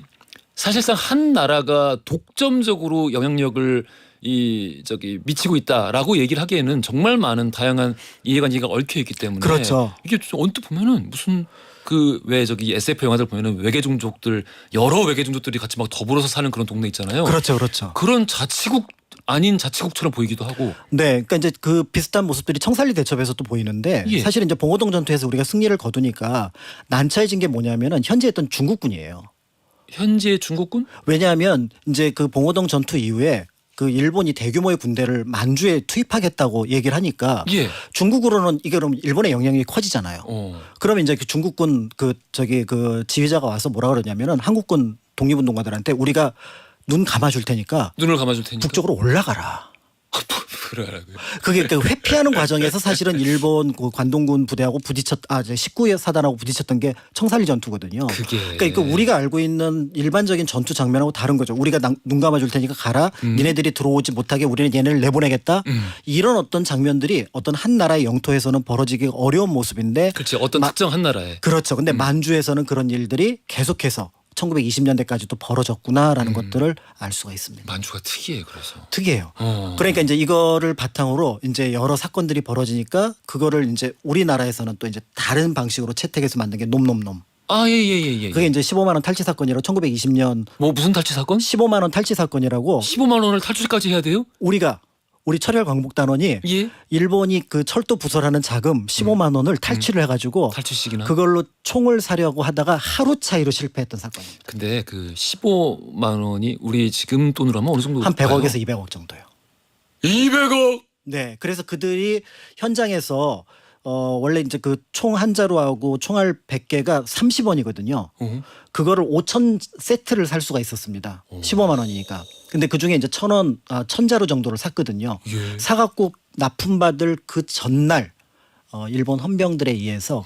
사실상 한 나라가 독점적으로 영향력을 미치고 있다라고 얘기를 하기에는 정말 많은 다양한 이해관계가 얽혀 있기 때문에 그렇죠. 이게 좀 언뜻 보면은 무슨 그 왜 SF 영화들 보면은 외계 종족들 여러 외계 종족들이 같이 막 더불어서 사는 그런 동네 있잖아요. 그렇죠, 그렇죠. 그런 자치국 아닌 자치국처럼 보이기도 하고. 네, 그러니까 이제 그 비슷한 모습들이 청산리 대첩에서도 보이는데 예. 사실 이제 봉오동 전투에서 우리가 승리를 거두니까 난처해진 게 뭐냐면은 현재 있던 중국군이에요. 현재 중국군? 왜냐하면 이제 그 봉오동 전투 이후에 그 일본이 대규모의 군대를 만주에 투입하겠다고 얘기를 하니까 예. 중국으로는 이게 그럼 일본의 영향력이 커지잖아요. 어. 그러면 이제 그 중국군 그 지휘자가 와서 뭐라 그러냐면은 한국군 독립운동가들한테 우리가 눈 감아줄 테니까 눈을 감아줄 테니까. 북쪽으로 올라가라. 그러라고요. 그게 그 회피하는 과정에서 사실은 일본 그 관동군 부대하고 이제 19사단하고 부딪혔던 게 청산리 전투거든요. 그러니까 우리가 알고 있는 일반적인 전투 장면하고 다른 거죠. 우리가 눈 감아줄 테니까 가라. 니네들이 들어오지 못하게 우리는 얘네를 내보내겠다. 이런 어떤 장면들이 어떤 한 나라의 영토에서는 벌어지기 어려운 모습인데. 그렇지. 어떤 특정 한 나라에. 그렇죠. 근데 만주에서는 그런 일들이 계속해서 1920년대까지도 벌어졌구나라는 것들을 알 수가 있습니다. 만주가 특이해 그래서. 특이해요. 그러니까 이제 이거를 바탕으로 이제 여러 사건들이 벌어지니까 그거를 이제 우리나라에서는 또 이제 다른 방식으로 채택해서 만든 게 놈놈놈. 예. 그게 이제 15만 원 탈취 사건이라고 1920년 뭐 무슨 탈취 사건? 15만 원 탈취 사건이라고 15만 원을 탈취까지 해야 돼요? 우리 철혈 광복단원이 예. 일본이 그 철도 부설하는 자금 15만 원을 탈취를 해가지고 탈취식이나. 그걸로 총을 사려고 하다가 하루 차이로 실패했던 사건입니다. 근데 그 15만 원이 우리 지금 돈으로 하면 어느 정도? 한 100억에서 200억 정도요. 200억. 네, 그래서 그들이 현장에서 원래 이제 그 총 한 자루하고 총알 100개가 30원이거든요. 그거를 5,000 세트를 살 수가 있었습니다. 15만 원이니까. 근데 그 중에 이제 1,000원, 1,000자루 정도를 샀거든요. 예. 사갖고 납품받을 그 전날 일본 헌병들에 의해서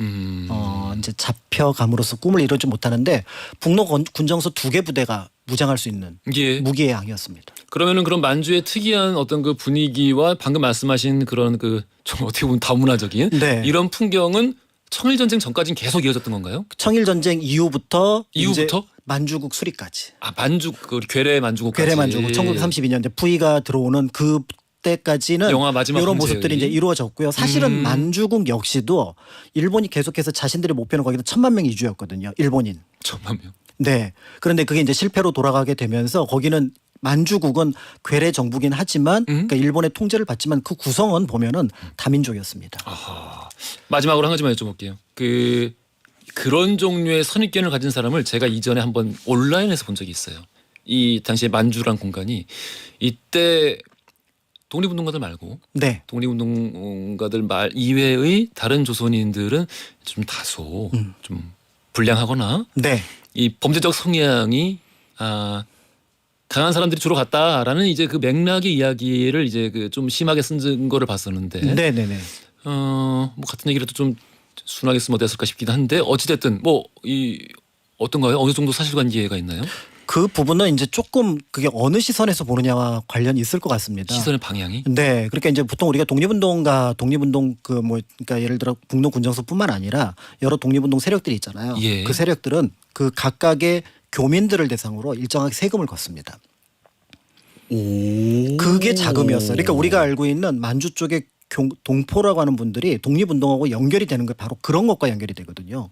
이제 잡혀감으로써 꿈을 이루지 못하는데 북로 군정소 2개 부대가 무장할 수 있는 예. 무기의 양이었습니다. 그러면은 그런 만주의 특이한 어떤 그 분위기와 방금 말씀하신 그런 그 좀 어떻게 보면 다문화적인 네. 이런 풍경은 청일전쟁 전까지는 계속 이어졌던 건가요? 청일전쟁 이후부터 이후부터? 이제 만주국 수립까지. 만주 그 괴뢰 만주국까지. 괴뢰 만주국 1932년 이제 V가 들어오는 그 때까지는 영화 마지막 이런 황제의 모습들이 이제 이루어졌고요. 사실은 만주국 역시도 일본이 계속해서 자신들의 목표는 거기다 1,000만 명 이주였거든요. 일본인. 1,000만 명. 네. 그런데 그게 이제 실패로 돌아가게 되면서 거기는 만주국은 괴뢰 정부긴 하지만 그러니까 일본의 통제를 받지만 그 구성은 보면은 다민족이었습니다. 아하. 마지막으로 한 가지만 여쭤볼게요. 그런 종류의 선입견을 가진 사람을 제가 이전에 한번 온라인에서 본 적이 있어요. 이 당시에 만주란 공간이 이때 독립운동가들 말고 네. 독립운동가들 말 이외의 다른 조선인들은 좀 다소 좀 불량하거나 네. 이 범죄적 성향이 강한 사람들이 주로 갔다라는 이제 그 맥락의 이야기를 이제 그 좀 심하게 쓴 거를 봤었는데 네, 네, 네. 뭐 같은 얘기라도 좀 순하게 쓰면 어땠을까 싶기도 한데 어찌됐든 뭐 이 어떤가요? 어느 정도 사실관계가 있나요? 그 부분은 이제 조금 그게 어느 시선에서 보느냐와 관련이 있을 것 같습니다. 시선의 방향이? 네, 그러니까 이제 보통 우리가 독립운동 그러니까 예를 들어 북로 군정소뿐만 아니라 여러 독립운동 세력들이 있잖아요. 예. 그 세력들은 그 각각의 교민들을 대상으로 일정하게 세금을 걷습니다. 그게 자금이었어요. 그러니까 우리가 알고 있는 만주 쪽의 동포라고 하는 분들이 독립운동하고 연결이 되는 게 바로 그런 것과 연결이 되거든요.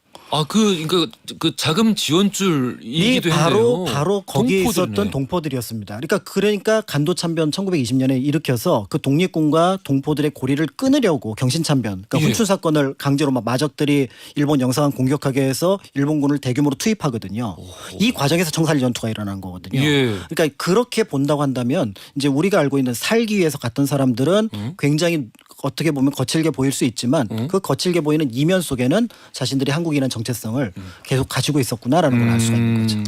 그 자금 지원줄이기도 했네요. 바로 거기에 동포들이네. 있었던 동포들이었습니다. 그러니까 간도참변 1920년에 일으켜서 그 독립군과 동포들의 고리를 끊으려고 경신참변, 그러니까 예. 훈춘 사건을 강제로 막 마적들이 일본 영사관 공격하게 해서 일본군을 대규모로 투입하거든요. 이 과정에서 청산리 전투가 일어난 거거든요. 예. 그러니까 그렇게 본다고 한다면 이제 우리가 알고 있는 살기 위해서 갔던 사람들은 굉장히 어떻게 보면 거칠게 보일 수 있지만 그 거칠게 보이는 이면 속에는 자신들이 한국이라는 정체성을 계속 가지고 있었구나라는 걸 알 수가 있는 거죠.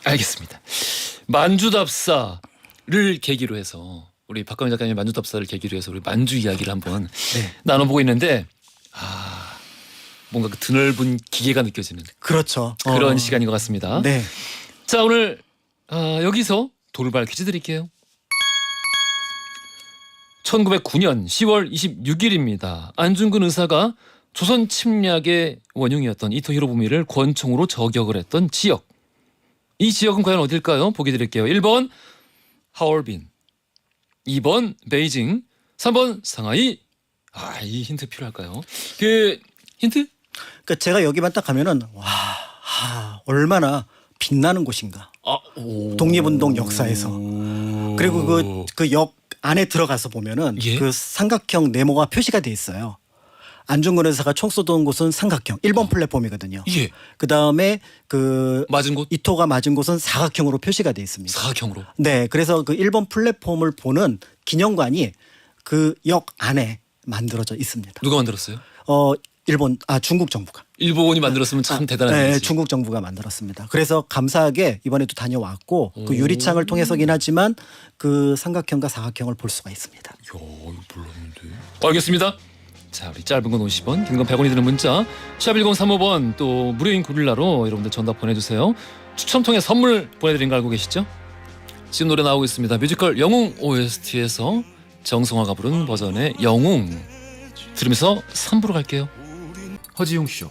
알겠습니다. 만주답사를 계기로 해서 우리 박광희 작가님의 만주답사를 계기로 해서 우리 만주 이야기를 한번 나눠보고 있는데 뭔가 그 드넓은 기계가 느껴지는 그렇죠. 그런 시간인 것 같습니다. 네. 자 오늘 여기서 돌발 퀴즈 드릴게요. 1909년 10월 26일입니다. 안중근 의사가 조선 침략의 원흉이었던 이토 히로부미를 권총으로 저격을 했던 지역. 이 지역은 과연 어딜까요? 보기 드릴게요. 1번 하얼빈, 2번 베이징, 3번 상하이. 이 힌트 필요할까요? 그 힌트? 그러니까 제가 여기만 딱 가면은 얼마나 빛나는 곳인가. 독립운동 역사에서. 그리고 그 역 안에 들어가서 보면은 예? 그 삼각형 네모가 표시가 돼 있어요. 안중근 의사가 총 쏘던 곳은 삼각형 1번 플랫폼이거든요. 예. 그다음에 그 맞은 곳? 이토가 맞은 곳은 사각형으로 표시가 돼 있습니다. 사각형으로. 네, 그래서 그 1번 플랫폼을 보는 기념관이 그 역 안에 만들어져 있습니다. 누가 만들었어요? 중국 정부가. 일본이 만들었으면 참 대단한 네, 일이지. 중국 정부가 만들었습니다. 그래서 감사하게 이번에도 다녀왔고 그 유리창을 통해서긴 하지만 그 삼각형과 사각형을 볼 수가 있습니다. 이거 몰랐는데. 알겠습니다. 자, 우리 짧은 건 50원, 긴 건 100원이 드는 문자 샵1035번 또 무료인 고릴라로 여러분들 전답 보내주세요. 추첨 통해 선물 보내드린 거 알고 계시죠? 지금 노래 나오고 있습니다. 뮤지컬 영웅 OST에서 정성화가 부른 버전의 영웅 들으면서 3부로 갈게요. 허지용 쇼.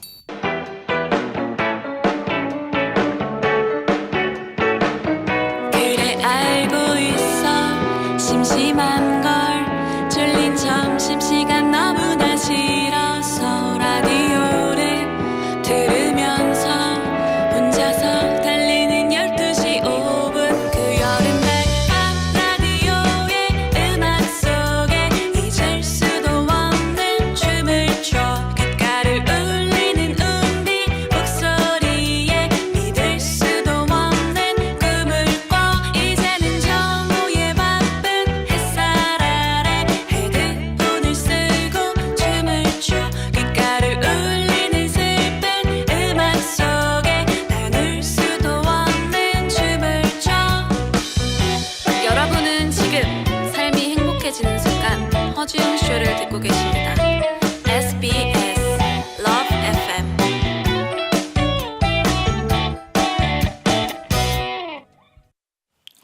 그래 알고 있어 심심한 걸 졸린 점심시간 너무나 싫어서 라디오를 들으면서 혼자서 달리는 12시 5분 그 여름날 밤 라디오의 음악 속에 잊을 수도 없는 춤을 춰 귓가를 울리는 우리 목소리에 믿을 수도 없는 꿈을 꿔 이제는 정오의 바쁜 햇살 아래 헤드폰을 쓰고 춤을 춰 귓가를 울리는 슬픈 음악 속에 나눌 수도 없는 춤을 춰 여러분은 지금 삶이 행복해지는 순간 허지웅 쇼를 듣고 계십니다. SBS Love FM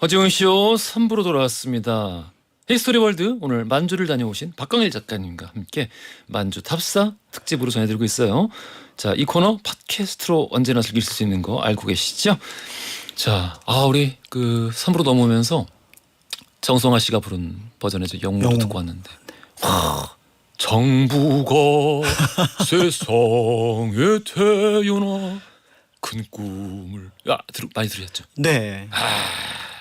허지웅 쇼 3부로 돌아왔습니다. 히스토리 월드 오늘 만주를 다녀오신 박광일 작가님과 함께 만주 탑사 특집으로 전해드리고 있어요. 자, 이 코너 팟캐스트로 언제나 즐길 수 있는 거 알고 계시죠? 자, 우리 그 3부로 넘어오면서 정성화 씨가 부른 버전의 저 영웅도 영웅. 듣고 왔는데 정부가 세상에 태어나 큰 꿈을 많이 들으셨죠? 네.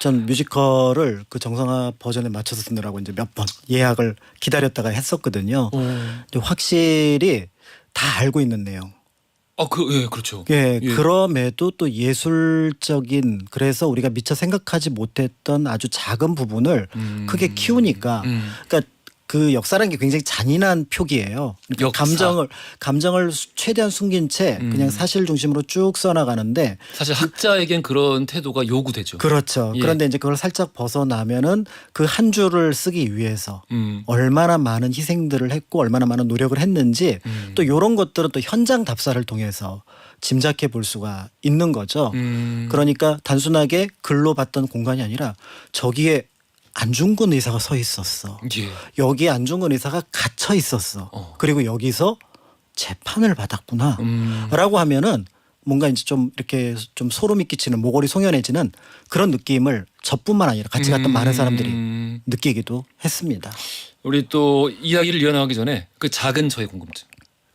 전 뮤지컬을 그 정성화 버전에 맞춰서 듣느라고 이제 몇 번 예약을 기다렸다가 했었거든요. 근데 확실히 다 알고 있는 내용. 예, 그렇죠. 예, 그럼에도 또 예술적인 그래서 우리가 미처 생각하지 못했던 아주 작은 부분을 크게 키우니까 그러니까 그 역사라는 게 굉장히 잔인한 표기예요. 그러니까 역사. 감정을 최대한 숨긴 채 그냥 사실 중심으로 쭉 써나가는데 사실 학자에겐 그런 태도가 요구되죠. 그렇죠. 예. 그런데 이제 그걸 살짝 벗어나면은 그 한 줄을 쓰기 위해서 얼마나 많은 희생들을 했고 얼마나 많은 노력을 했는지 또 이런 것들은 또 현장 답사를 통해서 짐작해 볼 수가 있는 거죠. 그러니까 단순하게 글로 봤던 공간이 아니라 저기에 안중근 의사가 서 있었어. 예. 여기에 안중근 의사가 갇혀 있었어. 그리고 여기서 재판을 받았구나. 라고 하면은 뭔가 이제 좀 이렇게 좀 소름이 끼치는 모골이 송연해지는 그런 느낌을 저뿐만 아니라 같이 갔던 많은 사람들이 느끼기도 했습니다. 우리 또 이야기를 이어나가기 전에 그 작은 저의 궁금증.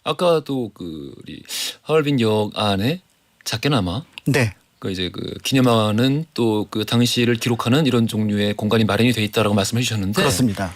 아까도 그 우리 하얼빈역 안에 작게나마 네. 그 이제 그 기념하는 또 그 당시를 기록하는 이런 종류의 공간이 마련이 돼 있다라고 말씀해 주셨는데 그렇습니다.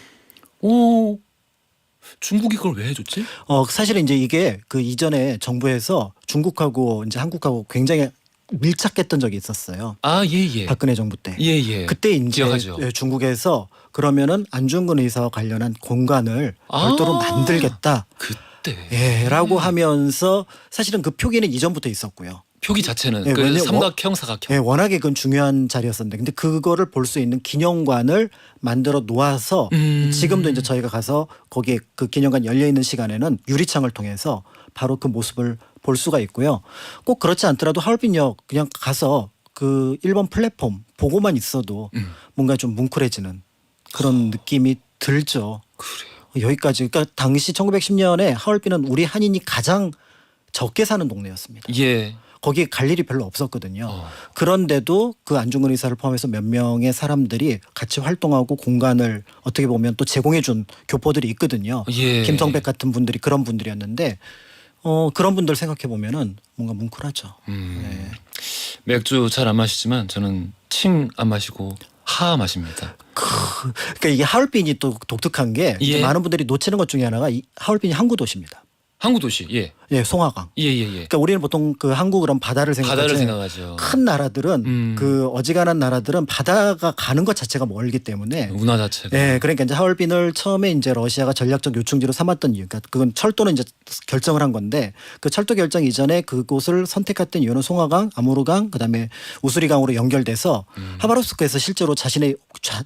중국이 그걸 왜 해줬지? 사실은 이제 이게 그 이전에 정부에서 중국하고 이제 한국하고 굉장히 밀착했던 적이 있었어요. 예. 박근혜 정부 때. 예. 그때 이제 기억하죠. 중국에서 그러면은 안중근 의사와 관련한 공간을 별도로 만들겠다. 그때 라고 하면서 사실은 그 표기는 이전부터 있었고요. 표기 자체는 예, 그 왜냐면 삼각형, 사각형. 예, 워낙에 그건 중요한 자리였었는데 근데 그거를 볼 수 있는 기념관을 만들어 놓아서 지금도 이제 저희가 가서 거기에 그 기념관 열려 있는 시간에는 유리창을 통해서 바로 그 모습을 볼 수가 있고요. 꼭 그렇지 않더라도 하얼빈역 그냥 가서 그 1번 플랫폼 보고만 있어도 뭔가 좀 뭉클해지는 그런 느낌이 들죠. 그래요. 여기까지. 그러니까 당시 1910년에 하얼빈은 우리 한인이 가장 적게 사는 동네였습니다. 예. 거기에 갈 일이 별로 없었거든요. 어. 그런데도 그 안중근 의사를 포함해서 몇 명의 사람들이 같이 활동하고 공간을 어떻게 보면 또 제공해준 교포들이 있거든요. 예. 김성백 같은 분들이 그런 분들이었는데 그런 분들 생각해 보면은 뭔가 뭉클하죠. 네. 맥주 잘 안 마시지만 저는 칭 안 마시고 하 마십니다. 그러니까 이게 하얼빈이 또 독특한 게 예. 많은 분들이 놓치는 것 중에 하나가 이 하얼빈이 항구 도시입니다. 항구 도시. 예. 예, 송화강. 예예예. 그러니까 우리는 보통 그 항구 그럼 바다를 생각하지. 바다를 생각하죠. 큰 나라들은 그 어지간한 나라들은 바다가 가는 것 자체가 멀기 때문에 문화 자체가. 예, 그러니까 이제 하얼빈을 처음에 이제 러시아가 전략적 요충지로 삼았던 이유, 그러니까 그건 철도는 이제 결정을 한 건데 그 철도 결정 이전에 그곳을 선택했던 이유는 송화강, 아무르강, 그다음에 우스리강으로 연결돼서 하바롭스크에서 실제로 자신의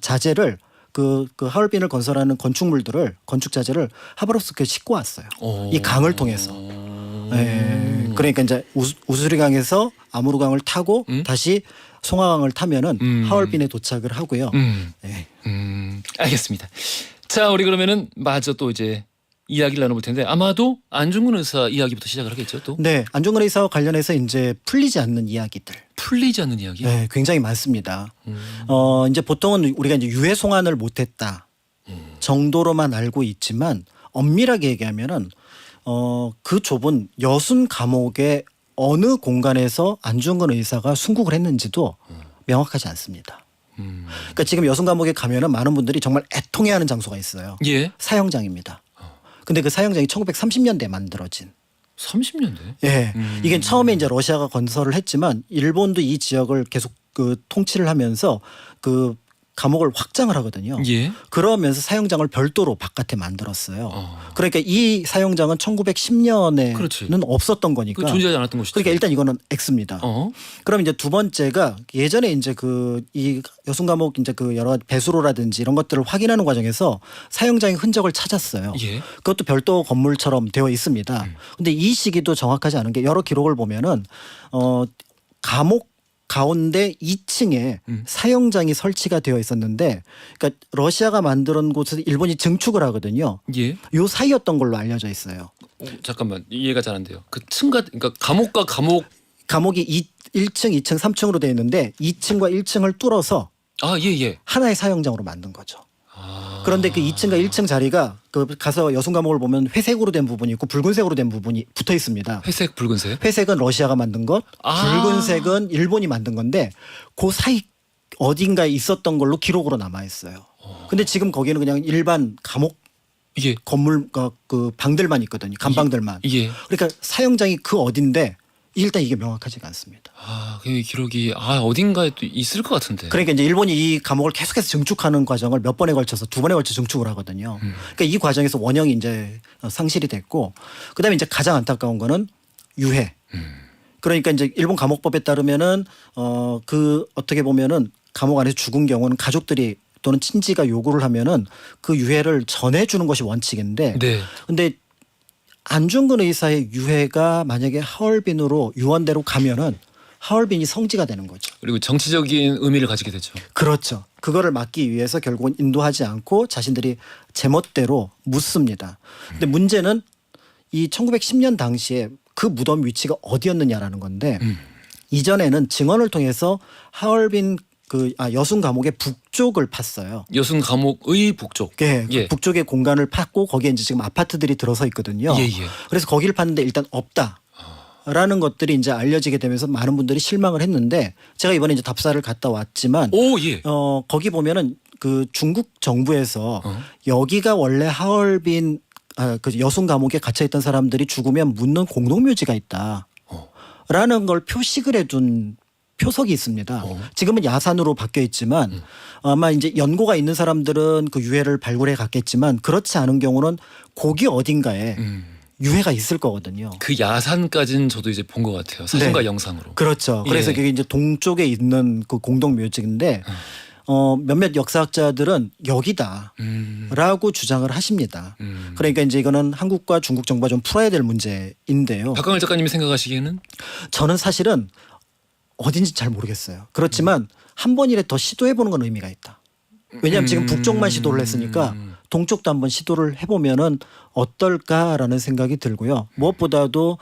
자재를 그 하얼빈을 건설하는 건축 자재를 하바롭스크에 싣고 왔어요. 오. 이 강을 통해서. 예, 그러니까 이제 우스리강에서 아무르강을 타고 다시 송화강을 타면은 하얼빈에 도착을 하고요. 예. 알겠습니다. 자, 우리 그러면은 마저 또 이제 이야기를 나눠볼 텐데 아마도 안중근 의사 이야기부터 시작을 하겠죠. 또 네, 안중근 의사와 관련해서 이제 풀리지 않는 이야기들. 풀리지 않는 이야기. 네, 굉장히 많습니다. 이제 보통은 우리가 이제 유해 송환을 못했다 정도로만 알고 있지만 엄밀하게 얘기하면은 그 좁은 여순 감옥의 어느 공간에서 안중근 의사가 순국을 했는지도 명확하지 않습니다. 그러니까 지금 여순 감옥에 가면은 많은 분들이 정말 애통해하는 장소가 있어요. 예. 사형장입니다. 근데 그 사형장이 1930년대에 만들어진. 30년대. 예. 이게 처음에 이제 러시아가 건설을 했지만 일본도 이 지역을 계속 그 통치를 하면서 그 감옥을 확장을 하거든요. 예. 그러면서 사형장을 별도로 바깥에 만들었어요. 그러니까 이 사형장은 1910년에는 그렇지. 없었던 거니까. 그 존재하지 않았던 것이죠. 그러니까 일단 이거는 X입니다. 그럼 이제 두 번째가 예전에 이제 그 이 여순 감옥 이제 그 여러 가지 배수로라든지 이런 것들을 확인하는 과정에서 사형장의 흔적을 찾았어요. 예. 그것도 별도 건물처럼 되어 있습니다. 근데 이 시기도 정확하지 않은 게 여러 기록을 보면은 감옥 가운데 2층에 사형장이 설치가 되어 있었는데, 그러니까 러시아가 만드는 곳에서 일본이 증축을 하거든요. 예. 요 사이였던 걸로 알려져 있어요. 잠깐만 이해가 잘 안 돼요. 그 층과 그러니까 감옥과 감옥이 1층, 2층, 3층으로 되어 있는데 2층과 1층을 뚫어서 예. 하나의 사형장으로 만든 거죠. 그런데 그 2층과 1층 자리가 그 가서 여순 감옥을 보면 회색으로 된 부분이 있고 붉은색으로 된 부분이 붙어 있습니다. 회색, 붉은색. 회색은 러시아가 만든 것, 붉은색은 일본이 만든 건데 그 사이 어딘가에 있었던 걸로 기록으로 남아 있어요. 근데 지금 거기는 그냥 일반 감옥 예. 건물 그 방들만 있거든요. 감방들만. 예. 그러니까 사형장이 그 어딘데 일단 이게 명확하지가 않습니다. 그 기록이 어딘가에 또 있을 것 같은데. 그러니까 이제 일본이 이 감옥을 계속해서 증축하는 과정을 몇 번에 걸쳐서 2번에 걸쳐 증축을 하거든요. 그러니까 이 과정에서 원형이 이제 상실이 됐고, 그다음에 이제 가장 안타까운 거는 유해. 그러니까 이제 일본 감옥법에 따르면은 그 어떻게 보면은 감옥 안에서 죽은 경우는 가족들이 또는 친지가 요구를 하면은 그 유해를 전해주는 것이 원칙인데, 네. 근데 안중근 의사의 유해가 만약에 하얼빈으로 유언대로 가면은 하얼빈이 성지가 되는 거죠. 그리고 정치적인 의미를 가지게 되죠. 그렇죠. 그거를 막기 위해서 결국은 인도하지 않고 자신들이 제멋대로 묻습니다. 근데 문제는 이 1910년 당시에 그 무덤 위치가 어디였느냐라는 건데 이전에는 증언을 통해서 하얼빈 여순 감옥의 북쪽을 팠어요. 여순 감옥의 북쪽. 예, 예. 북쪽의 공간을 팠고 거기에 이제 지금 아파트들이 들어서 있거든요. 예. 그래서 거기를 팠는데 일단 없다라는 것들이 이제 알려지게 되면서 많은 분들이 실망을 했는데 제가 이번에 이제 답사를 갔다 왔지만 예. 거기 보면은 그 중국 정부에서 여기가 원래 하얼빈 그 여순 감옥에 갇혀 있던 사람들이 죽으면 묻는 공동묘지가 있다라는 걸 표식을 해둔 표석이 있습니다. 지금은 야산으로 바뀌어 있지만 아마 이제 연고가 있는 사람들은 그 유해를 발굴해 갔겠지만 그렇지 않은 경우는 거기 어딘가에 유해가 있을 거거든요. 그 야산까지는 저도 이제 본 것 같아요. 사진과 네. 영상으로. 그렇죠. 그래서 예. 그게 이제 동쪽에 있는 그 공동묘지인데 몇몇 역사학자들은 여기다라고 주장을 하십니다. 그러니까 이제 이거는 한국과 중국 정부가 좀 풀어야 될 문제인데요. 박강일 작가님이 생각하시기에는 저는 사실은 어딘지 잘 모르겠어요. 그렇지만 한 번이라도 더 시도해보는 건 의미가 있다. 왜냐하면 지금 북쪽만 시도를 했으니까 동쪽도 한번 시도를 해보면은 어떨까라는 생각이 들고요. 무엇보다도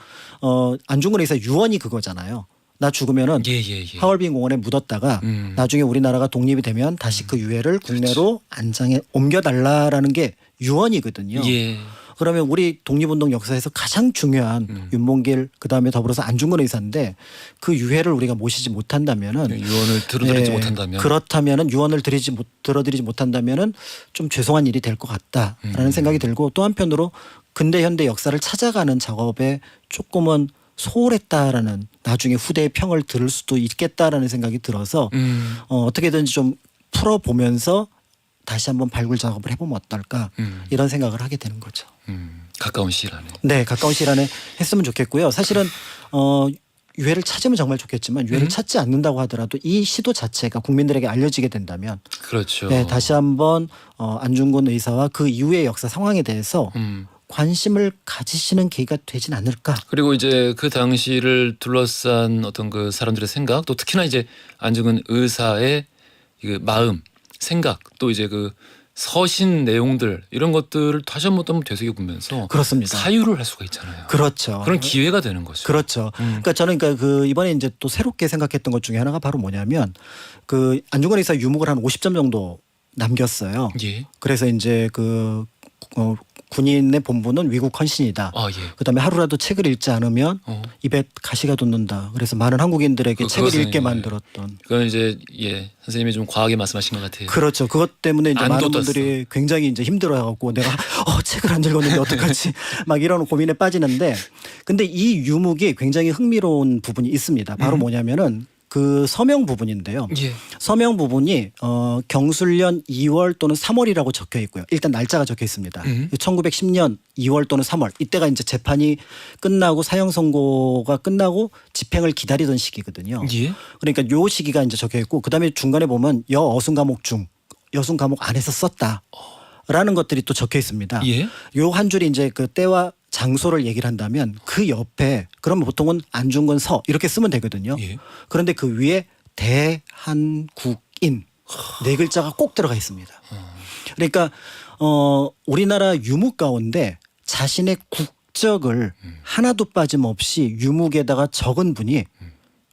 안중근 의사 유언이 그거잖아요. 나 죽으면은 예. 하얼빈 공원에 묻었다가 나중에 우리나라가 독립이 되면 다시 그 유해를 국내로 안장에 옮겨달라라는 게 유언이거든요. 예. 그러면 우리 독립운동 역사에서 가장 중요한 윤봉길 그다음에 더불어서 안중근 의사인데 그 유해를 우리가 모시지 못한다면은 유언을 들어드리지 못한다면 그렇다면은 유언을 들어드리지 못한다면은 좀 죄송한 일이 될 것 같다라는 생각이 들고 또 한편으로 근대 현대 역사를 찾아가는 작업에 조금은 소홀했다라는 나중에 후대의 평을 들을 수도 있겠다라는 생각이 들어서 어떻게든지 좀 풀어보면서 다시 한번 발굴 작업을 해보면 어떨까 이런 생각을 하게 되는 거죠. 가까운 시일 안에. 네, 가까운 시일 안에 했으면 좋겠고요. 사실은 유해를 찾으면 정말 좋겠지만 유해를 찾지 않는다고 하더라도 이 시도 자체가 국민들에게 알려지게 된다면 그렇죠. 네, 다시 한번 안중근 의사와 그 이후의 역사 상황에 대해서 관심을 가지시는 계기가 되진 않을까. 그리고 이제 그 당시를 둘러싼 어떤 그 사람들의 생각 또 특히나 이제 안중근 의사의 그 마음 생각 또 이제 그 서신 내용들 이런 것들을 다시 한번 되새겨보면서 그렇습니다. 사유를 할 수가 있잖아요. 그렇죠. 그런 기회가 되는 거죠. 그렇죠. 그러니까 저는 그 이번에 이제 또 새롭게 생각했던 것 중에 하나가 바로 뭐냐면 그 안중근 의사 유목을 한 50점 정도 남겼어요. 예. 그래서 이제 그 군인의 본분은 위국 헌신이다. 아 예. 그다음에 하루라도 책을 읽지 않으면 입에 가시가 돋는다. 그래서 많은 한국인들에게 책을 그것은 읽게 예. 만들었던. 그건 이제 예 선생님이 좀 과하게 말씀하신 것 같아요. 그렇죠. 그것 때문에 이제 안 많은 돋았어. 분들이 굉장히 이제 힘들어하고 내가 책을 안 읽었는데 어떡하지 막 이런 고민에 빠지는데 근데 이 유목이 굉장히 흥미로운 부분이 있습니다. 바로 뭐냐면은 그 서명 부분인데요. 예. 서명 부분이 경술년 2월 또는 3월이라고 적혀 있고요. 일단 날짜가 적혀 있습니다. 1910년 2월 또는 3월 이때가 이제 재판이 끝나고 사형 선고가 끝나고 집행을 기다리던 시기거든요. 예. 그러니까 요 시기가 이제 적혀 있고 그다음에 중간에 보면 여어순 과목 중 여순 과목 안에서 썼다라는 것들이 또 적혀 있습니다. 예. 요 한 줄이 이제 그 때와 장소를 얘기를 한다면 그 옆에 그러면 보통은 안중근 서 이렇게 쓰면 되거든요. 예. 그런데 그 위에 대한국인 네 글자가 꼭 들어가 있습니다. 그러니까 우리나라 유목 가운데 자신의 국적을 하나도 빠짐없이 유목에다가 적은 분이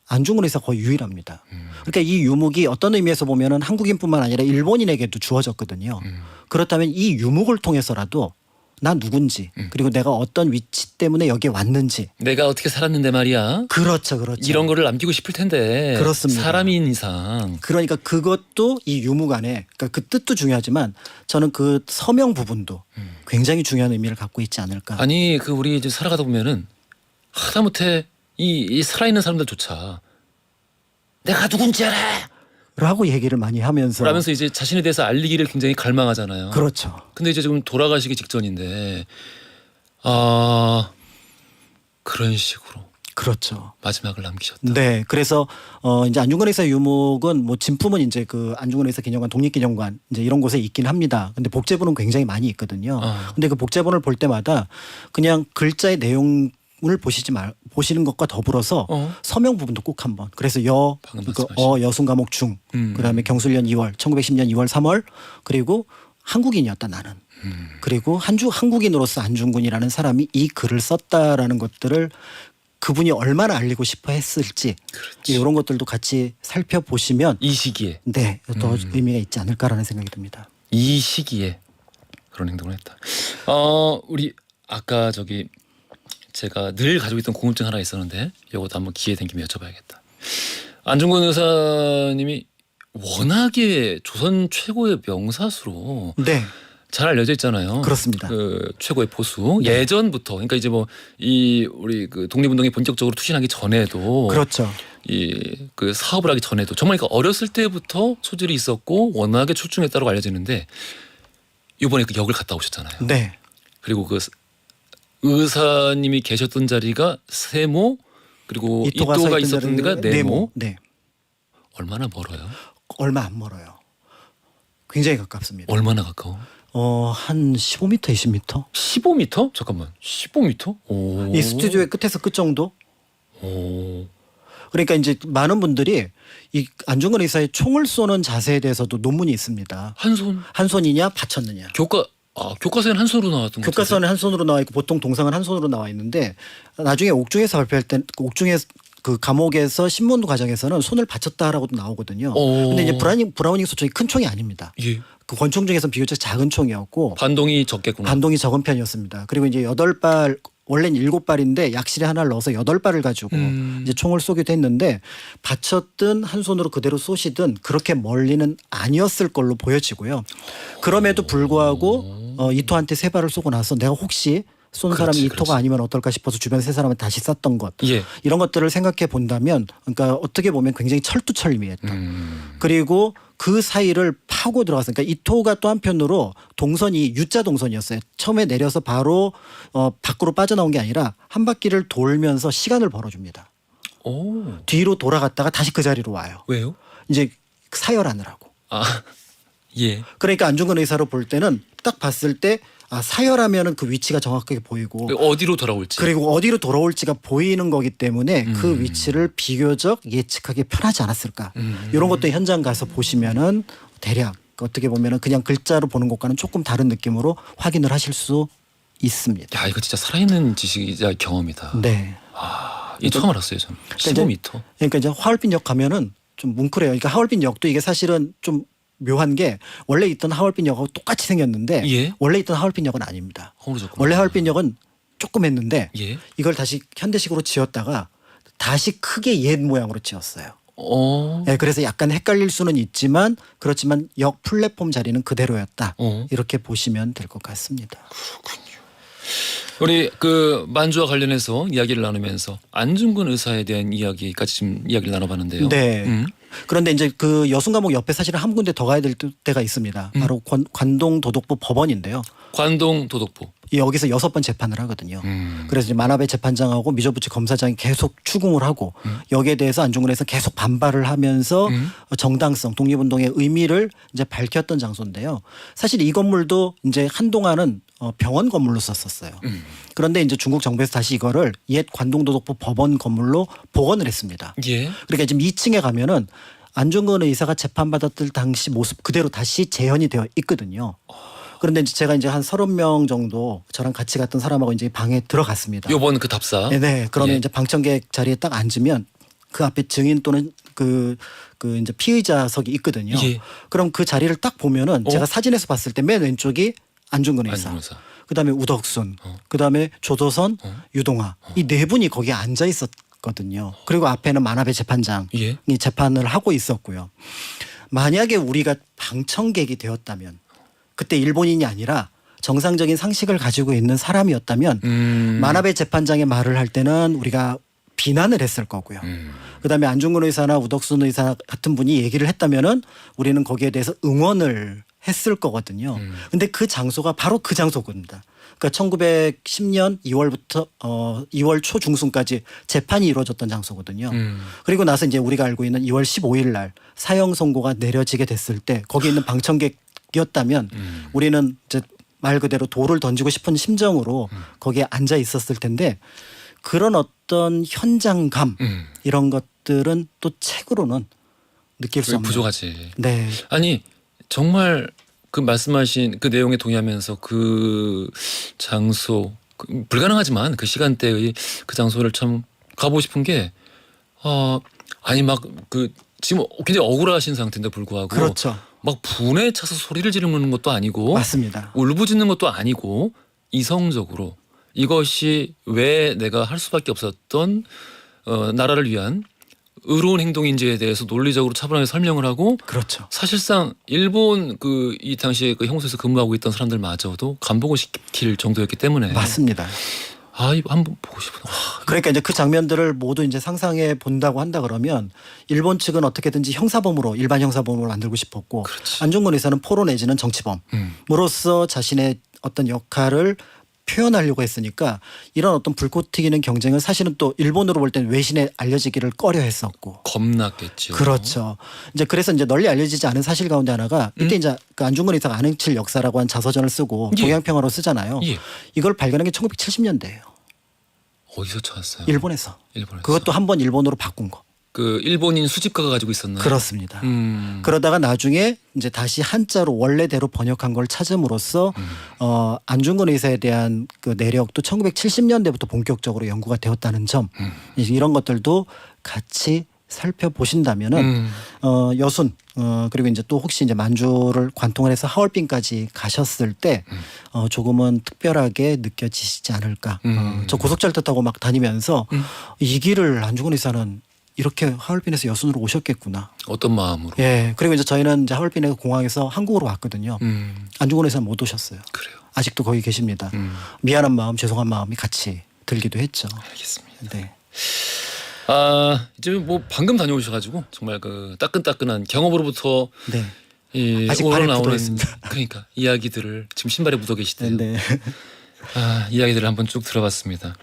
안중근 의사 거의 유일합니다. 그러니까 이 유목이 어떤 의미에서 보면은 한국인뿐만 아니라 일본인에게도 주어졌거든요. 그렇다면 이 유목을 통해서라도 난 누군지 그리고 내가 어떤 위치 때문에 여기에 왔는지 내가 어떻게 살았는데 말이야. 그렇죠. 이런 거를 남기고 싶을 텐데. 그렇습니다. 사람인 이상. 그러니까 그것도 이 유목 안에 그러니까 그 뜻도 중요하지만 저는 그 서명 부분도 굉장히 중요한 의미를 갖고 있지 않을까. 아니 그 우리 이제 살아가다 보면은 하다못해 이 살아있는 사람들조차 내가 누군지 알아. 라고 얘기를 많이 하면서 라면서 이제 자신에 대해서 알리기를 굉장히 갈망하잖아요. 그렇죠. 근데 이제 지금 돌아가시기 직전인데 그런 식으로 그렇죠. 마지막을 남기셨다. 네, 그래서 이제 안중근 의사 유목은 뭐 진품은 이제 그 안중근 의사 기념관, 독립기념관 이제 이런 곳에 있긴 합니다. 근데 복제본은 굉장히 많이 있거든요. 근데 그 복제본을 볼 때마다 그냥 글자의 내용을 보시는 것과 더불어서 서명 부분도 꼭 한번. 그래서 방금 그 말씀하신. 여순 과목 중, 그다음에 경술년 2월, 1910년 2월 3월 그리고 한국인이었다 나는. 그리고 한국인으로서 안중근이라는 사람이 이 글을 썼다라는 것들을 그분이 얼마나 알리고 싶어 했을지 그렇지. 이런 것들도 같이 살펴보시면 이 시기에 네, 더 의미가 있지 않을까라는 생각이 듭니다. 이 시기에 그런 행동을 했다. 우리 아까 저기 제가 늘 가지고 있던 궁금증 하나 있었는데 이것도 한번 기회 된 김에 여쭤봐야겠다. 안중근 의사님이 워낙에 조선 최고의 명사수로 네, 잘 알려져 있잖아요. 그렇습니다. 그 최고의 보수 예전부터 그러니까 이제 뭐 이 우리 그 독립운동이 본격적으로 투신하기 전에도 그렇죠. 이 그 사업을 하기 전에도 정말 그러니까 어렸을 때부터 소질이 있었고 워낙에 출중했다고 알려지는데 이번에 그 역을 갔다 오셨잖아요. 네, 그리고 그 의사님이 계셨던 자리가 세모 그리고 이또가 있었던 데가 네모. 네, 얼마나 멀어요? 얼마 안 멀어요. 굉장히 가깝습니다. 얼마나 가까워? 한 15m, 20m? 15m? 잠깐만 15m? 오. 이 스튜디오의 끝에서 끝 정도? 오. 그러니까 이제 많은 분들이 이 안중근 의사의 총을 쏘는 자세에 대해서도 논문이 있습니다. 한 손 한 손이냐 받쳤느냐. 교과 아, 교과서에는 한 손으로 나왔던 거 교과서는 한 손으로 나와 있고 보통 동상은 한 손으로 나와 있는데 나중에 옥중에서 발표할 때 옥중에 그 감옥에서 신문도 과정에서는 손을 받쳤다라고도 나오거든요. 근데 이제 브라우닝 소총이 큰 총이 아닙니다. 예. 그 권총 중에서 비교적 작은 총이었고 반동이 적겠구나. 반동이 적은 편이었습니다. 그리고 이제 8발 원래는 7발인데 약실에 하나를 넣어서 8발을 가지고 이제 총을 쏘기도 했는데 받쳤든 한 손으로 그대로 쏘시든 그렇게 멀리는 아니었을 걸로 보여지고요. 그럼에도 불구하고 이토한테 3발을 쏘고 나서 내가 혹시 쏜 사람이 이토가 그렇지. 아니면 어떨까 싶어서 주변 3사람은 다시 쐈던 것 예. 이런 것들을 생각해 본다면 그러니까 어떻게 보면 굉장히 철두철미했던 그리고 그 사이를 파고 들어갔어요. 그러니까 이토가 또 한편으로 동선이 U자 동선이었어요. 처음에 내려서 바로 밖으로 빠져나온 게 아니라 한 바퀴를 돌면서 시간을 벌어줍니다. 오. 뒤로 돌아갔다가 다시 그 자리로 와요. 왜요? 이제 사열하느라고. 아. 예. 그러니까 안중근 의사로 볼 때는 딱 봤을 때 사열하면은 그 위치가 정확하게 보이고 어디로 돌아올지. 그리고 어디로 돌아올지가 보이는 거기 때문에 그 위치를 비교적 예측하기 편하지 않았을까. 이런 것도 현장 가서 보시면은 대략 어떻게 보면은 그냥 글자로 보는 것과는 조금 다른 느낌으로 확인을 하실 수 있습니다. 야, 이거 진짜 살아있는 지식이자 경험이다. 네. 아, 이 처음 알았어요, 저는. 그러니까 15m. 그러니까 이제 하얼빈역 가면은 좀 뭉클해요. 그러니까 하얼빈역도 이게 사실은 좀 묘한 게 원래 있던 하얼빈역하고 똑같이 생겼는데 예. 원래 있던 하얼빈역은 아닙니다. 허물어졌구나. 원래 하얼빈역은 조금 했는데 예. 이걸 다시 현대식으로 지었다가 다시 크게 옛 모양으로 지었어요. 네, 그래서 약간 헷갈릴 수는 있지만 그렇지만 역 플랫폼 자리는 그대로였다. 이렇게 보시면 될 것 같습니다. 우리 그 만주와 관련해서 이야기를 나누면서 안중근 의사에 대한 이야기까지 지금 이야기를 나눠봤는데요. 네. 그런데 이제 그 여순감옥 옆에 사실은 한 군데 더 가야 될 때가 있습니다. 바로 관동 도독부 법원인데요. 관동 도독부. 여기서 6번 재판을 하거든요. 그래서 이제 만화배 재판장하고 미조부치 검사장이 계속 추궁을 하고 여기에 대해서 안중근에서 계속 반발을 하면서 정당성, 독립운동의 의미를 이제 밝혔던 장소인데요. 사실 이 건물도 이제 한동안은 병원 건물로 썼었어요. 그런데 이제 중국 정부에서 다시 이거를 옛 관동도독부 법원 건물로 복원을 했습니다. 예. 그러니까 지금 2층에 가면은 안중근 의사가 재판받았을 당시 모습 그대로 다시 재현이 되어 있거든요. 그런데 이제 제가 이제 한 30명 정도 저랑 같이 갔던 사람하고 이제 방에 들어갔습니다. 요번 그 답사. 네. 그러면 예. 이제 방청객 자리에 딱 앉으면 그 앞에 증인 또는 그 이제 피의자석이 있거든요. 예. 그럼 그 자리를 딱 보면은 제가 사진에서 봤을 때 맨 왼쪽이 안중근 의사. 안중근 의사. 그다음에 우덕순. 그다음에 조도선, 유동화. 이 네 분이 거기에 앉아 있었거든요. 그리고 앞에는 만화배 재판장이 예. 재판을 하고 있었고요. 만약에 우리가 방청객이 되었다면 그때 일본인이 아니라 정상적인 상식을 가지고 있는 사람이었다면 만화배 재판장의 말을 할 때는 우리가 비난을 했을 거고요. 그다음에 안중근 의사나 우덕순 의사 같은 분이 얘기를 했다면은 우리는 거기에 대해서 응원을 했을 거거든요. 근데 그 장소가 바로 그 장소입니다. 그러니까 1910년 2월부터 2월 초 중순까지 재판이 이루어졌던 장소거든요. 그리고 나서 이제 우리가 알고 있는 2월 15일 날 사형 선고가 내려지게 됐을 때 거기 있는 방청객이었다면 우리는 이제 말 그대로 돌을 던지고 싶은 심정으로 거기에 앉아 있었을 텐데 그런 어떤 현장감 이런 것들은 또 책으로는 느낄 수 없는. 부족하지. 네. 아니 정말 그 말씀하신 그 내용에 동의하면서 그 장소 불가능하지만 그 시간대의 그 장소를 참 가보고 싶은 게 아니 막 그 지금 굉장히 억울하신 상태인데 불구하고 그렇죠. 막 분에 차서 소리를 지르는 것도 아니고 맞습니다. 울부짖는 것도 아니고 이성적으로 이것이 왜 내가 할 수밖에 없었던 나라를 위한 의로운 행동인지에 대해서 논리적으로 차분하게 설명을 하고 그렇죠. 사실상 일본 그 이 당시에 그 형소에서 근무하고 있던 사람들마저도 감복을 시킬 정도였기 때문에 맞습니다. 이거 한번 보고 싶다. 그러니까 이제 그 장면들을 모두 이제 상상해 본다고 한다 그러면 일본 측은 어떻게든지 형사범으로 일반 형사범으로 만들고 싶었고 그렇지. 안중근 의사는 포로 내지는 정치범으로서 자신의 어떤 역할을 표현하려고 했으니까 이런 어떤 불꽃 튀기는 경쟁은 사실은 또 일본으로 볼 때는 외신에 알려지기를 꺼려 했었고 겁났겠죠. 그렇죠. 이제 그래서 이제 널리 알려지지 않은 사실 가운데 하나가 이때 이제 그 안중근 의사가 안행칠 역사라고 한 자서전을 쓰고 예. 동양평화로 쓰잖아요. 예. 이걸 발견한 게 1970년대예요. 어디서 찾았어요? 일본에서. 일본에서. 그것도 한 번 일본어로 바꾼 거. 그 일본인 수집가가 가지고 있었나요? 그렇습니다. 음. 그러다가 나중에 이제 다시 한자로 원래대로 번역한 걸 찾음으로써 안중근 의사에 대한 그 내력도 1970년대부터 본격적으로 연구가 되었다는 점 이제 이런 것들도 같이 살펴보신다면은 여순 그리고 이제 또 혹시 이제 만주를 관통을 해서 하얼빈까지 가셨을 때 조금은 특별하게 느껴지시지 않을까. 저 고속철도 타고 막 다니면서 이 길을 안중근 의사는 이렇게 하얼빈에서 여순으로 오셨겠구나. 어떤 마음으로? 예. 그리고 이제 저희는 이제 하얼빈에서 공항에서 한국으로 왔거든요. 안중근 의사는 못 오셨어요. 그래요. 아직도 거기 계십니다. 미안한 마음, 죄송한 마음이 같이 들기도 했죠. 알겠습니다. 네. 이제 뭐 방금 다녀오셔가지고 정말 그 따끈따끈한 경험으로부터 네. 이 아직 발에 우러나오는 묻어있습니다. 그러니까 이야기들을 지금 신발에 묻어 계시대요. 네. 이야기들을 한번 쭉 들어봤습니다.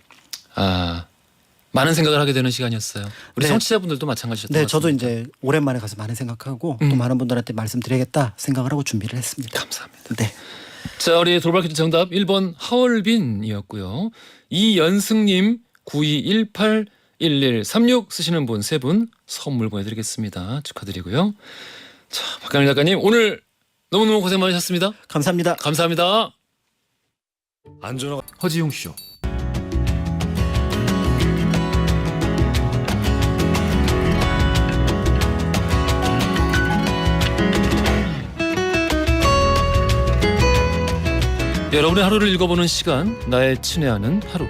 많은 생각을 하게 되는 시간이었어요. 우리 네. 청취자분들도 마찬가지셨던 네, 것 저도 같습니다. 이제 오랜만에 가서 많은 생각하고 또 많은 분들한테 말씀드리겠다 생각을 하고 준비를 했습니다. 감사합니다. 네. 자, 우리 돌발 퀴즈 정답 1번 하얼빈이었고요. 이연승님 92181136 쓰시는 분 세 분 선물 보내드리겠습니다. 축하드리고요. 자, 박강일 작가님 오늘 너무너무 고생 많으셨습니다. 감사합니다. 감사합니다. 안전화 허지용 쇼. 여러분의 하루를 읽어보는 시간, 나의 친애하는 하루.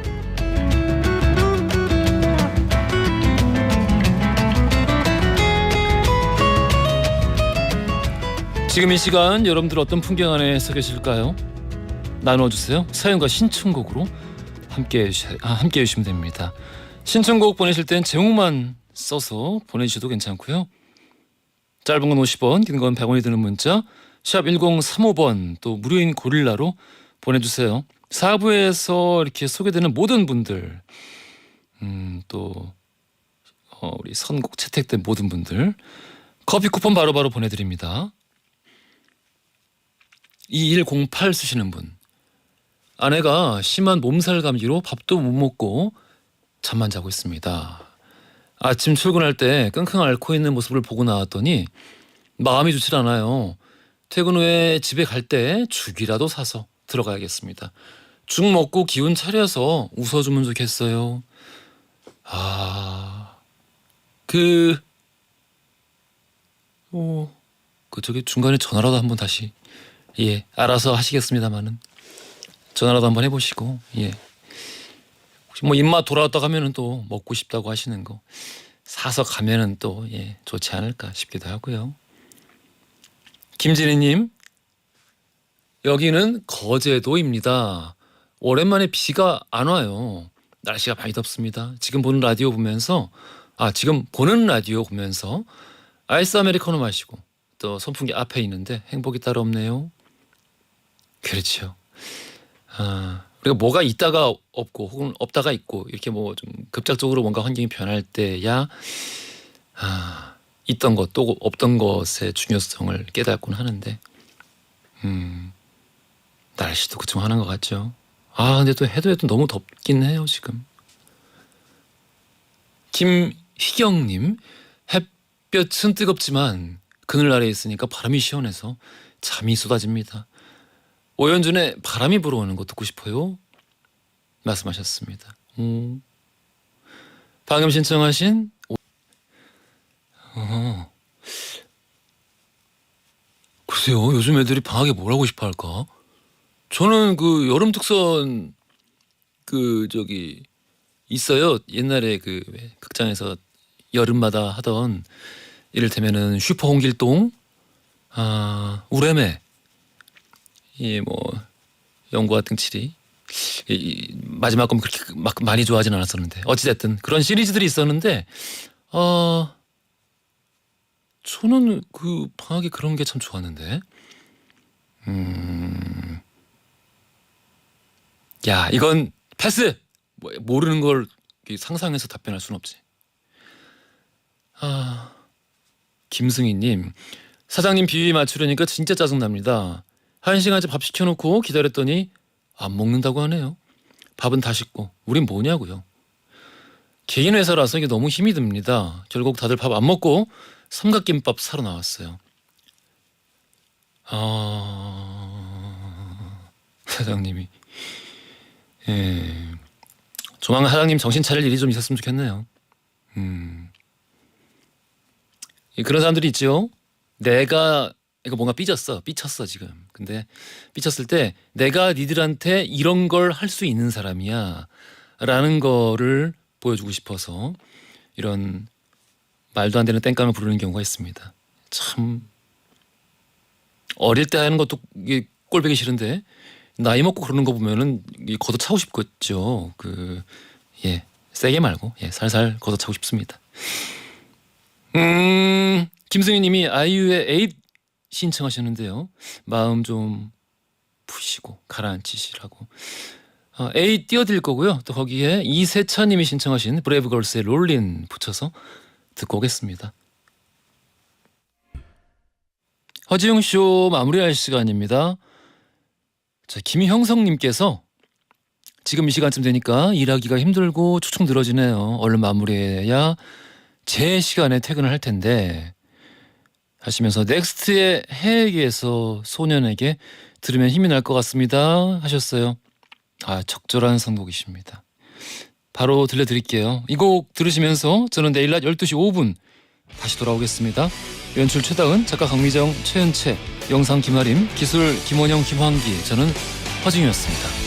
지금 이 시간 여러분들 어떤 풍경 안에 서 계실까요? 나눠주세요. 사연과 신청곡으로 함께 해주시면 됩니다. 신청곡 보내실 땐 제목만 써서 보내주셔도 괜찮고요. 짧은 건 50원, 긴 건 100원이 드는 문자 샵 1035번 또 무료인 고릴라로 보내주세요. 4부에서 이렇게 소개되는 모든 분들 또 우리 선곡 채택된 모든 분들 커피 쿠폰 바로바로 보내드립니다. 2108 쓰시는 분, 아내가 심한 몸살 감기로 밥도 못 먹고 잠만 자고 있습니다. 아침 출근할 때 끙끙 앓고 있는 모습을 보고 나왔더니 마음이 좋질 않아요. 퇴근 후에 집에 갈 때 죽이라도 사서 들어가야겠습니다. 죽 먹고 기운 차려서 웃어주면 좋겠어요. 저기 중간에 전화라도 한번 다시 알아서 하시겠습니다만은 전화라도 한번 해보시고 혹시 뭐 입맛 돌아왔다 가면은 또 먹고 싶다고 하시는 거 사서 가면은 또 좋지 않을까 싶기도 하고요. 김진희님, 여기는 거제도입니다. 오랜만에 비가 안 와요. 날씨가 많이 덥습니다. 지금 보는 라디오 보면서 아이스 아메리카노 마시고 또 선풍기 앞에 있는데 행복이 따로 없네요. 그렇죠. 우리가 뭐가 있다가 없고 혹은 없다가 있고 이렇게 뭐 좀 급작적으로 뭔가 환경이 변할 때야 있던 것 또 없던 것의 중요성을 깨닫곤 하는데 날씨도 그중 하나인 것 같죠. 근데 또 해도 너무 덥긴 해요 지금. 김희경님, 햇볕은 뜨겁지만 그늘 아래에 있으니까 바람이 시원해서 잠이 쏟아집니다. 오연준의 바람이 불어오는 거 듣고 싶어요 말씀하셨습니다. 방금 신청하신 글쎄요, 요즘 애들이 방학에 뭘 하고 싶어 할까? 저는 그 여름 특선 있어요. 옛날에 왜 극장에서 여름마다 하던 이를테면은 슈퍼 홍길동, 우레메, 영구와 등칠이 마지막 건 그렇게 막 많이 좋아하진 않았었는데 어찌됐든 그런 시리즈들이 있었는데 저는 그 방학에 그런 게 참 좋았는데 이건 패스. 모르는 걸 상상해서 답변할 순 없지. 김승희님, 사장님 비위 맞추려니까 진짜 짜증납니다. 1시간째 밥 시켜놓고 기다렸더니 안 먹는다고 하네요. 밥은 다 식고 우린 뭐냐고요. 개인 회사라서 이게 너무 힘이 듭니다. 결국 다들 밥 안 먹고 삼각김밥 사러 나왔어요. 사장님이 조만간 사장님 정신 차릴 일이 좀 있었으면 좋겠네요. 그런 사람들이 있죠. 내가 이거 뭔가 삐쳤어 지금. 근데 삐쳤을 때 내가 니들한테 이런 걸 할 수 있는 사람이야 라는 거를 보여주고 싶어서 이런 말도 안 되는 땡깡을 부르는 경우가 있습니다. 참 어릴 때 하는 것도 이게 꼴보기 싫은데 나이 먹고 그러는 거 보면은 걷어차고 싶겠죠. 세게 말고 살살 걷어차고 싶습니다. 김승희님이 아이유의 에잇 신청하셨는데요. 마음 좀 푸시고 가라앉히시라고. 에잇 띄워드릴 거고요. 또 거기에 이세찬님이 신청하신 브레이브걸스의 롤린 붙여서 듣고 오겠습니다. 허지웅 쇼 마무리할 시간입니다. 자, 김형성님께서 지금 이 시간쯤 되니까 일하기가 힘들고 축축 늘어지네요. 얼른 마무리해야 제 시간에 퇴근을 할 텐데 하시면서 넥스트의 해에게서 소년에게 들으면 힘이 날 것 같습니다 하셨어요. 적절한 선곡이십니다. 바로 들려드릴게요. 이 곡 들으시면서 저는 내일 낮 12시 5분 다시 돌아오겠습니다. 연출 최다은, 작가 강미정, 최은채, 영상 김아림, 기술 김원영, 김환기, 저는 허중이었습니다.